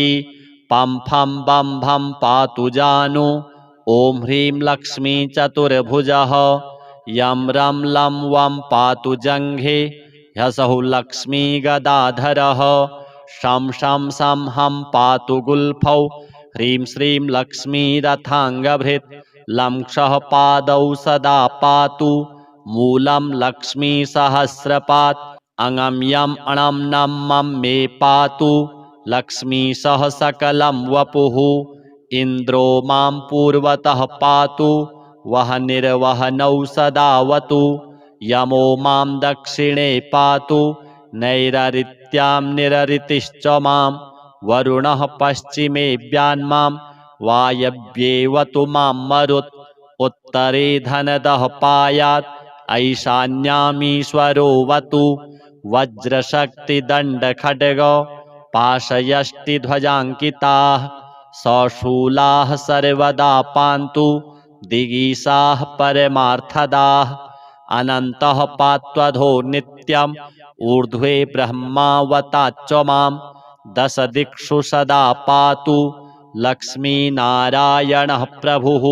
पं फं बं भं पातु जानु ॐ ह्रीं लक्ष्मी चतुर्भुजः यं रं लं वं पातु जङ्घे ह्यसौ लक्ष्मी गदाधरः शं शं सं हं पातु गुल्फौ ह्रीं श्रीं लक्ष्मी रथाङ्गभृत् लं क्षः पादौ सदा पातु मूलं लक्ष्मी सहस्रपात् अङं यं अणं नं मं मे पातु लक्ष्मी सह सकलं वपुः इन्द्रो मां पूर्वतः पातु वह निर्वहनौ सदावतु यमो मां दक्षिणे पातु नैररित्यां निररितिश्च मां वरुणः पश्चिमेऽव्यान्मां वायव्येवतु मां मरुत् उत्तरे धनदः पायात् ऐशान्यामीश्वरोऽवतु वज्रशक्तिदण्डखड्ग पाशयष्टिध्वजाङ्किताः सशूलाः सर्वदा पान्तु दिगीषाः परमार्थदाः अनन्तः पात्वधो नित्यम् ऊर्ध्वे ब्रह्मावताच्च मां दश दिक्षु सदा पातु लक्ष्मीनारायणः प्रभुः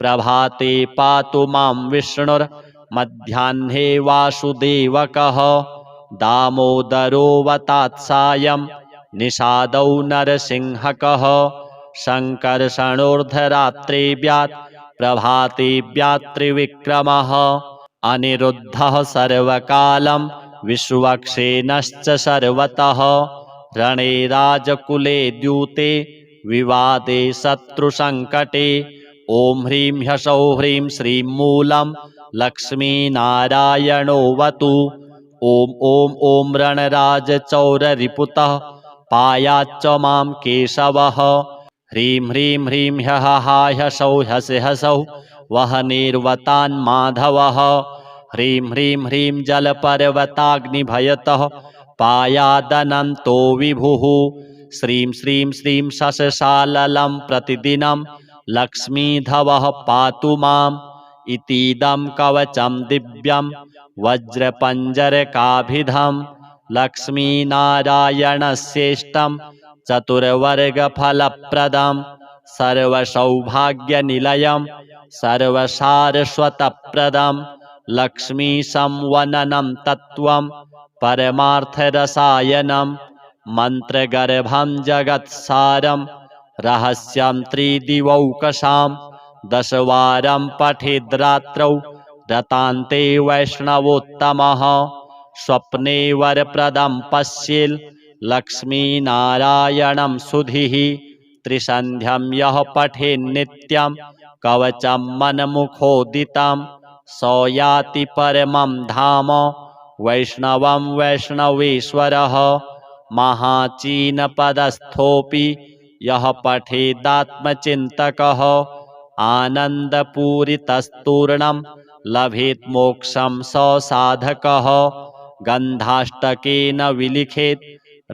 प्रभाते पातु मां विष्णुर्मध्याह्ने वासुदेवकः दामोदरोऽवतात्सायं निषादौ नरसिंहकः शङ्कर्षणोर्धरात्रेव्यात् प्रभातेव्यात् त्रिविक्रमः अनिरुद्धः सर्वकालं विश्वक्सेनश्च सर्वतः रणे राजकुले द्यूते विवादे शत्रुसङ्कटे ॐ ह्रीं ह्यसौ ह्रीं श्रीं मूलं लक्ष्मीनारायणोऽवतु ॐ ॐ रणराजचौररिपुतः पायाच्च मां केशवः ह्रीं ह्रीं ह्रीं ह्यः ह्यसौ ह्यसि ह्यसौ वह्निर्वतान् माधवः ह्रीं ह्रीं ह्रीं जलपर्वताग्निभयतः पायादनन्तो विभुः श्रीं श्रीं श्रीं शशशाललं प्रतिदिनं लक्ष्मीधवः पातु माम् इतीदं कवचं दिव्यं वज्रपञ्जरकाभिधं लक्ष्मीनारायणस्येष्टं चतुर्वर्गफलप्रदं सर्वसौभाग्यनिलयं सर्वसारस्वतप्रदं लक्ष्मीसंवननं तत्त्वं परमार्थरसायनं मन्त्रगर्भं जगत्सारं रहस्यं त्रिदिवौकसां 10 वारं पठेद्रात्रौ रतान्ते वैष्णवोत्तमः स्वप्ने वरप्रदं पश्येल् लक्ष्मीनारायणं सुधीः त्रिसन्ध्यं यः पठेन्नित्यं कवचं मनमुखोदितं स याति परमं धाम वैष्णवं वैष्णवेश्वरः महाचीनपदस्थोऽपि यः पठेदात्मचिन्तकः आनन्दपूरितस्तूर्णं लभेत् मोक्षं स साधकः गन्धाष्टकेन विलिखेत्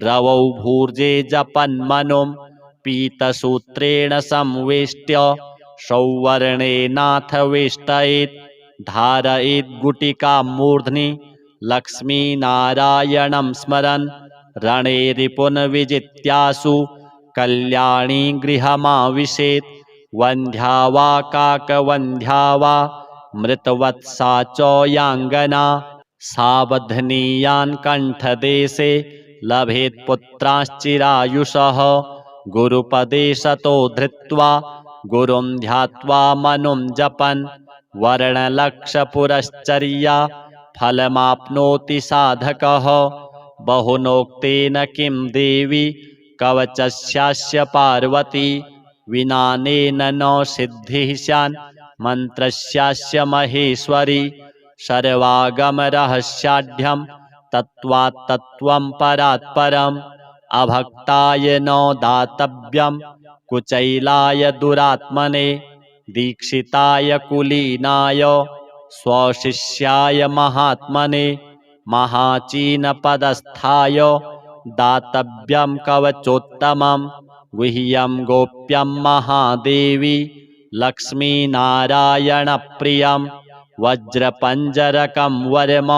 रवौ भूर्जे जपन्मनुं पीतसूत्रेण संवेष्ट्य सौवर्णेनाथ वेष्टयेत् धारयेत् गुटिकां मूर्ध्नि लक्ष्मीनारायणं स्मरन् रणे रिपुन् विजित्यासु कल्याणी गृहमाविशेत् वन्ध्या वा काकवन्ध्या वा मृतवत्सा च याङ्गना सावध्नीयान् कण्ठदेशे लभेत् पुत्राश्चिरायुषः गुरुपदेशतो धृत्वा गुरुं ध्यात्वा मनुं जपन् वर्णलक्षपुरश्चर्या फलमाप्नोति साधकः बहुनोक्तेन किं देवी कवचस्यास्य पार्वती विनानेन न सिद्धिः स्यान् मन्त्रस्यास्य महेश्वरी सर्वागमरहस्याढ्यं तत्त्वात् तत्त्वं परात् परम् अभक्ताय न दातव्यं कुचैलाय दुरात्मने दीक्षिताय कुलीनाय स्वशिष्याय महात्मने महाचीनपदस्थाय दातव्यं कवचोत्तमं गुह्यं गोप्यं महादेवी लक्ष्मीनारायणप्रियं वज्रपञ्जरकं वरम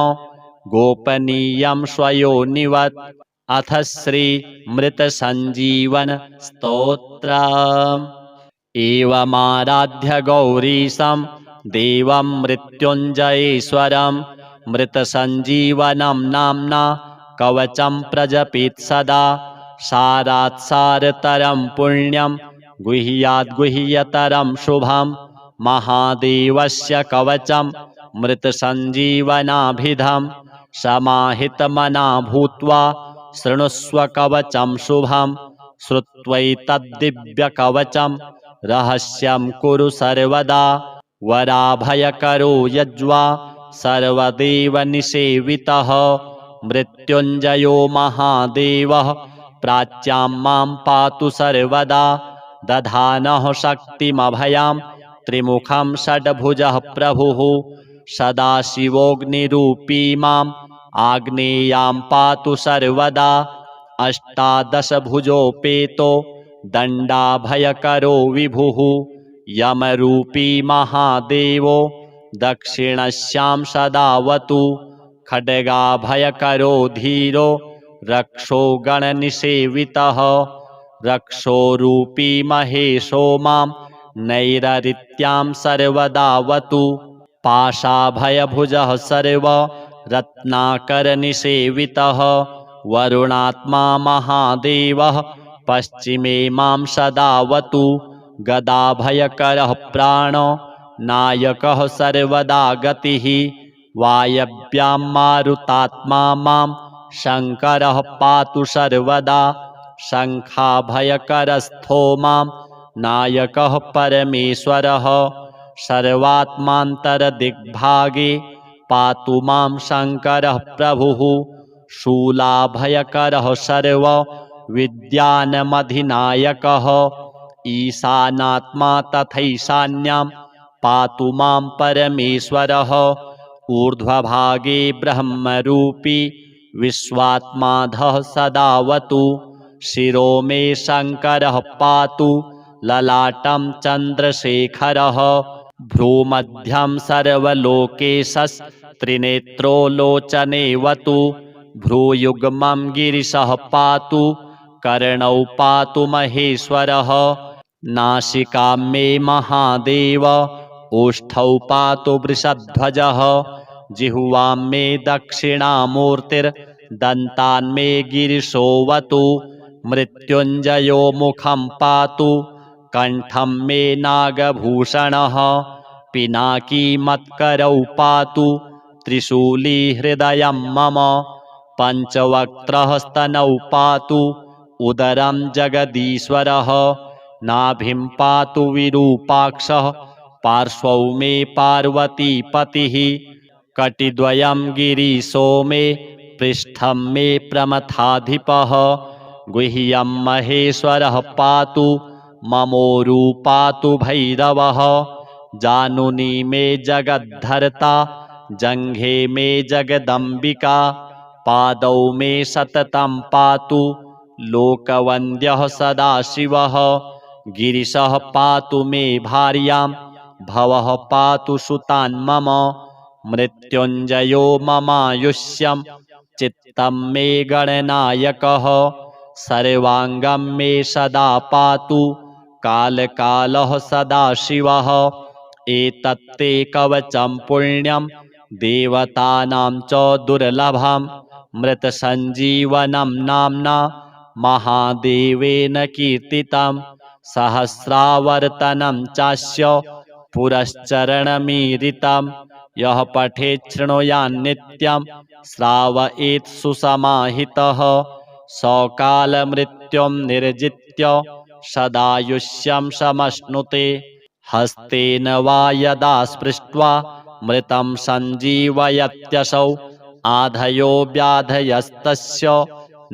गोपनीयं स्वयोनिवत् अथ श्रीमृतसञ्जीवन स्तोत्रम् एवमाराध्य गौरीशं देवं मृत्युञ्जयेश्वरं मृतसञ्जीवनं नाम्ना कवचं प्रजपेत् सदा सारात् सारतरं पुण्यं गुह्याद् गुह्यतरं शुभं महादेवस्य कवचं मृतसञ्जीवनाभिधं समाहितमना भूत्वा शृणुष्व कवचं शुभं श्रुत्वैतद्दिव्यकवचं रहस्यं कुरु सर्वदा वराभयकरो यज्वा सर्वदेवनिसेवितः मृत्युञ्जयो महादेवः प्राच्यां मां पातु सर्वदा दधानः शक्तिमभयां त्रिमुखं षड्भुजः प्रभुः सदाशिवोऽग्निरूपी माम् आग्नेयां पातु सर्वदा अष्टादशभुजोपेतो दण्डाभयकरो विभुः यमरूपी महादेवो दक्षिणस्यां सदावतु खड्गाभयकरो धीरो रक्षो गणनिसेवितः रक्षोरूपी महेशो मां नैररित्यां सर्वदावतु पाशाभयभुजः सर्व रत्नाकरनिसेवितः वरुणात्मा महादेवः पश्चिमे मां सदावतु गदाभयकरः प्राणो नायकः सर्वदा गतिः वायव्यां मारुतात्मा मां शङ्करः पातु सर्वदा शङ्खाभयकरस्थो मां नायकः परमेश्वरः सर्वात्मान्तरदिग्भागे पातु मां शङ्करः प्रभुः शूलाभयकरः सर्व विद्यानमधिनायकः ईशानात्मा तथैशान्यां पातु मां परमेश्वरः ऊर्ध्वभागे ब्रह्मरूपी विश्वात्माधः सदावतु शिरो मे शङ्करः पातु ललाटं चन्द्रशेखरः भ्रूमध्यं सर्वलोकेशस्त्रिनेत्रो लोचनेवतु भ्रूयुग्मं गिरिशः पातु कर्णौ पातु महेश्वरः नासिकां मे महादेव ओष्ठौ पातु वृषध्वजः जिह्वां मे दक्षिणामूर्तिर् दन्तान्मे गिरिशोऽवतु मृत्युञ्जयो मुखं पातु कण्ठं मे नागभूषणः पिनाकी मत्करौ पातु त्रिशूली हृदयं मम पञ्चवक्त्रः स्तनौ पातु उदरं जगदीश्वरः नाभिं पातु विरूपाक्षः पार्श्वौ मे पार्वतीपतिः कटिद्वयं गिरीशो मे पृष्ठं मे प्रमथाधिपः गुह्यं महेश्वरः पातु ममोरु पातु भैरवः जानुनी मे जगद्धर्ता जङ्घे मे जगदम्बिका पादौ मे सततं पातु लोकवन्द्यः सदाशिवः गिरिशः पातु मे भार्यां भवः पातु सुतान् मम मृत्युञ्जयो ममायुष्यं चित्तं मे गणनायकः सर्वाङ्गं मे सदा पातु कालकालः सदाशिवः एतत्ते कवचं पुण्यं देवतानां च दुर्लभं मृतसञ्जीवनं नाम्ना महादेवेन कीर्तितं सहस्रावर्तनं चास्य पुरश्चरणमीरितं यः पठेत् शृणुयान्नित्यं श्रावयेत् सुसमाहितः सकालमृत्युं निर्जित्य सदायुष्यं समश्नुते हस्तेन वा यदा स्पृष्ट्वा मृतं सञ्जीवयत्यसौ आधयो व्याधयस्तस्य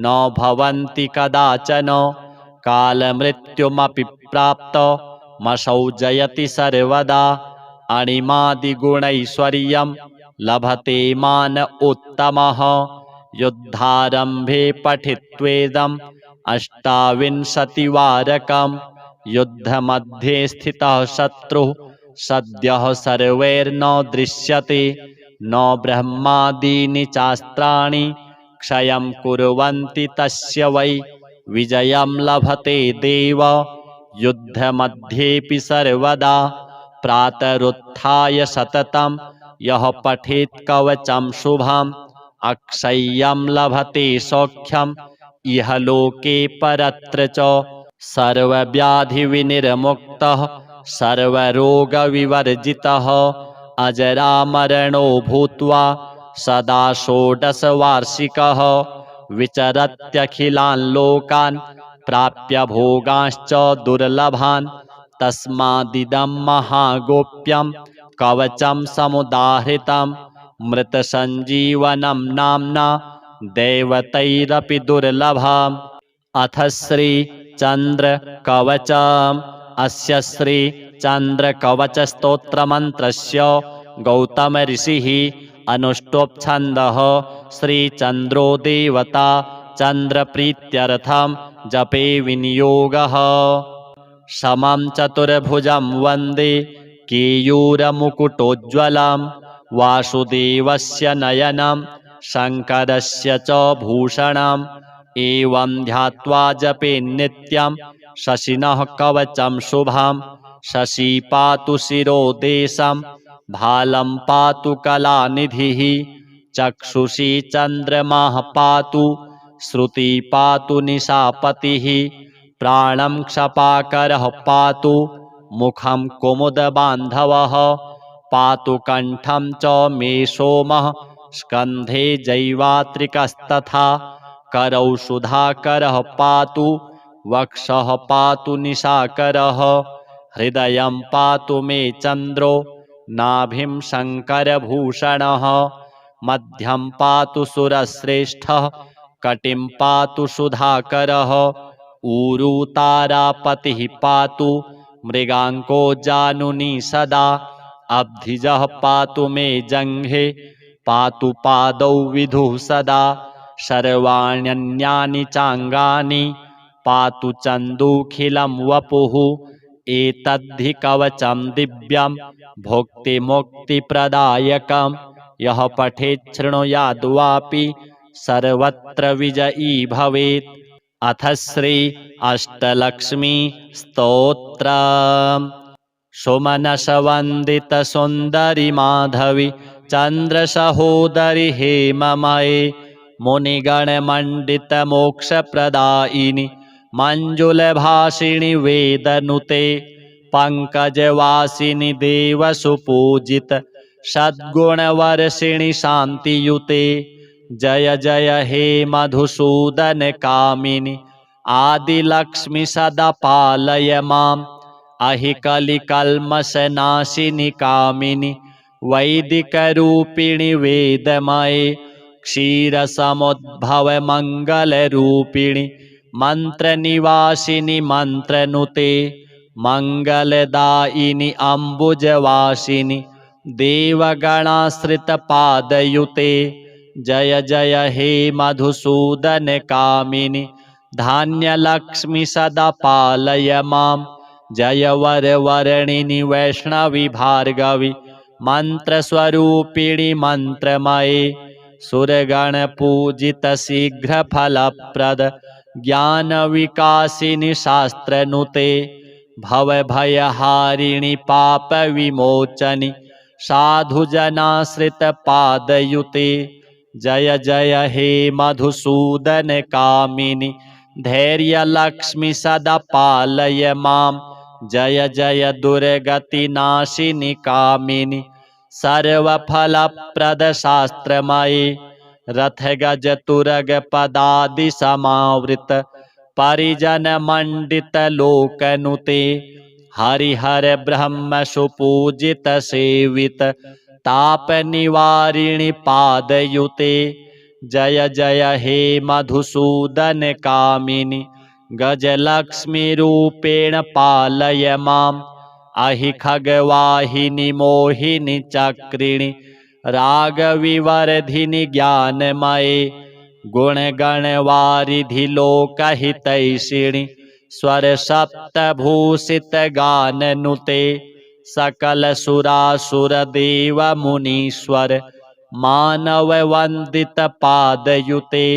न भवन्ति कदाचन कालमृत्युमपि प्राप्तमसौ जयति सर्वदा अणिमादिगुणैश्वर्यं लभते मान उत्तमः युद्धारम्भे पठित्वेदम् अष्टाविंशतिवारकं युद्धमध्ये स्थितः शत्रुः सद्यः सर्वैर्न दृश्यते न ब्रह्मादीनि चास्त्राणि क्षयं कुर्वन्ति तस्य वै विजयं लभते देव युद्धमध्येऽपि सर्वदा प्रातरुत्थाय सततं यः पठेत् कवचं शुभम् अक्षय्यं लभते सौख्यम् इह लोके परत्र च सर्वव्याधिविनिर्मुक्तः सर्वरोगविवर्जितः अजरामरणो भूत्वा सदा षोडशवार्षिकः विचरत्यखिलान् लोकान् प्राप्य भोगांश्च दुर्लभान् तस्मादिदं महागोप्यं कवचं समुदाहृतं मृतसञ्जीवनं नाम्ना दैवतैरपि दुर्लभम् अथ श्री चन्द्रकवचम् अस्य श्री चन्द्रकवचस्तोत्रमन्त्रस्य गौतम ऋषिः अनुष्टोप्छन्दः श्रीचन्द्रो देवता चन्द्रप्रीत्यर्थं जपे विनियोगः समं चतुर्भुजं वन्दे केयूरमुकुटोज्ज्वलं वासुदेवस्य नयनं शङ्करस्य च भूषणम् एवं ध्यात्वा जपे नित्यं शशिनः कवचं शुभं शशि पातु शिरोदेशं भालं पातु कलानिधिः चक्षुषी चन्द्रमाः पातु श्रुति पातु निशापतिः प्राणं क्षपाकरः पातु मुखं कुमुदबान्धवः पातु कण्ठं च मे सोमः स्कन्धे जैवात्रिकस्तथा करौ सुधाकरः पातु वक्षः पातु निशाकरः हृदयं पातु मे चन्द्रो नाभिं शङ्करभूषणः मध्यं पातु सुरश्रेष्ठः कटिं पातु सुधाकरः ऊरू तारापतिः पातु मृगाङ्को जानुनी सदा अब्धिजः पातु मे जङ्घे पातु पादौ विधुः सदा सर्वाण्यन्यानि चाङ्गानि पातु चन्दूखिलं वपुः एतद्धि कवचं दिव्यं भुक्तिमुक्तिप्रदायकं यः पठेत् शृणुयाद्वापि सर्वत्र विजयी भवेत् अथ श्री अष्टलक्ष्मी स्तोत्रम् सुमनसवन्दितसुन्दरि माधवि चन्द्रसहोदरि हेममये मुनिगणमण्डितमोक्षप्रदायिनि मञ्जुलभाषिणि वेदनुते पङ्कजवासिनि देवसुपूजित सद्गुणवर्षिणि शान्तियुते जय जय हे मधुसूदन कामिनि आदिलक्ष्मि सदा पालय माम् अहि कलिकल्मषनाशिनि कामिनि वैदिकरूपिणि वेदमये क्षीरसमुद्भव मङ्गलरूपिणि मन्त्रनिवासिनि मन्त्रनुते मङ्गलदायिनि अम्बुजवासिनि देवगणाश्रितपादयुते जय जय हे मधुसूदन कामिनि धान्यलक्ष्मि सदा पालय माम् जय वरवर्णिनि वैष्णवि भार्गवि मन्त्रस्वरूपिणि मन्त्रमये सुरगणपूजित शीघ्रफलप्रद ज्ञानविकासिनि शास्त्रनुते भवभयहारिणि पापविमोचनि साधुजनाश्रितपादयुते जय जय हे मधुसूदन कामिनि धैर्यलक्ष्मि सदा पालय माम् जय जय दुर्गतिनाशिनि कामिनि सर्वफलप्रदशास्त्रमये रथगजतुरगपदादिसमावृत परिजनमण्डितलोकनुते हरिहर ब्रह्म सुपूजित सेवित तापनिवारिणि पादयुते जय जय हे मधुसूदन कामिनि गजलक्ष्मीरूपेण पालय माम् अहि खगवाहिनि मोहिनि चक्रिणि रागविवर्धिनि ज्ञानमये गुणगणवारिधि लोकहितैषिणि स्वरसप्तभूषितगाननुते सकलसुरासुरदेवमुनीश्वर मानववन्दितपादयुते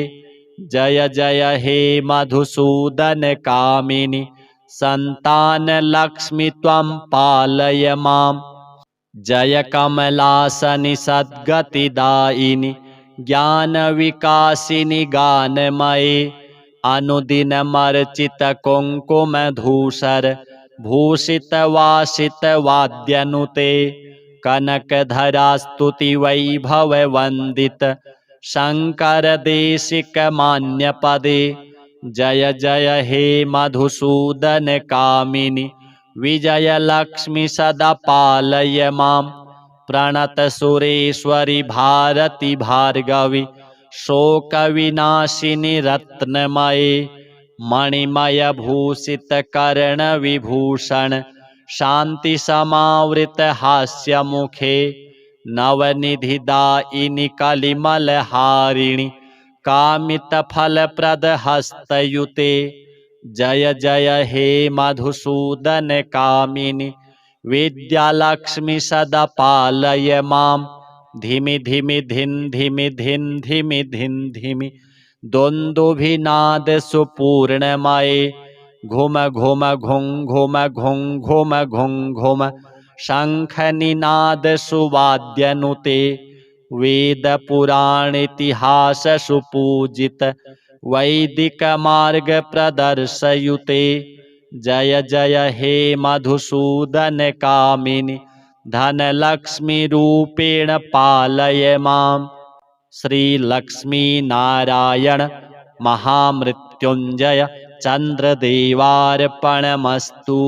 जय जय हे मधुसूदन कामिनि सन्तानलक्ष्मि त्वं पालय माम् जय कमलासनि सद्गतिदायिनि ज्ञानविकासिनि गानमये अनुदिनमर्चितकुङ्कुमधूसर भूषितवासितवाद्यनुते कनकधरास्तुतिवैभववन्दित शङ्करदेशिकमान्यपदे जय जय हे मधुसूदन कामिनि विजयलक्ष्मि सदा पालय माम् प्रणतसुरेश्वरि भारति भार्गवि शोकविनाशिनि रत्नमये मणिमयभूषितकर्णविभूषण शान्तिसमावृतहास्यमुखे नवनिधिदायिनि कलिमलहारिणि कामितफलप्रदहस्तयुते जय जय हे मधुसूदन कामिनि विद्यालक्ष्मि सदा पालय माम् धिमि धिमि धिन् धिमि धिन् धिमि धिन् धिमि द्वन्द्वभिनाद सुपूर्णमये घुम घुम घुं घुम घुं घुम घुं घुम शङ्खनिनाद सुवाद्यनुते वेदपुराणेतिहास सुपूजित वैदिकमार्गप्रदर्शयुते जय जय हे मधुसूदन कामिनि धनलक्ष्मीरूपेण पालय माम् श्रीलक्ष्मीनारायण महामृत्युञ्जय चन्द्रदेवार्पणमस्तु।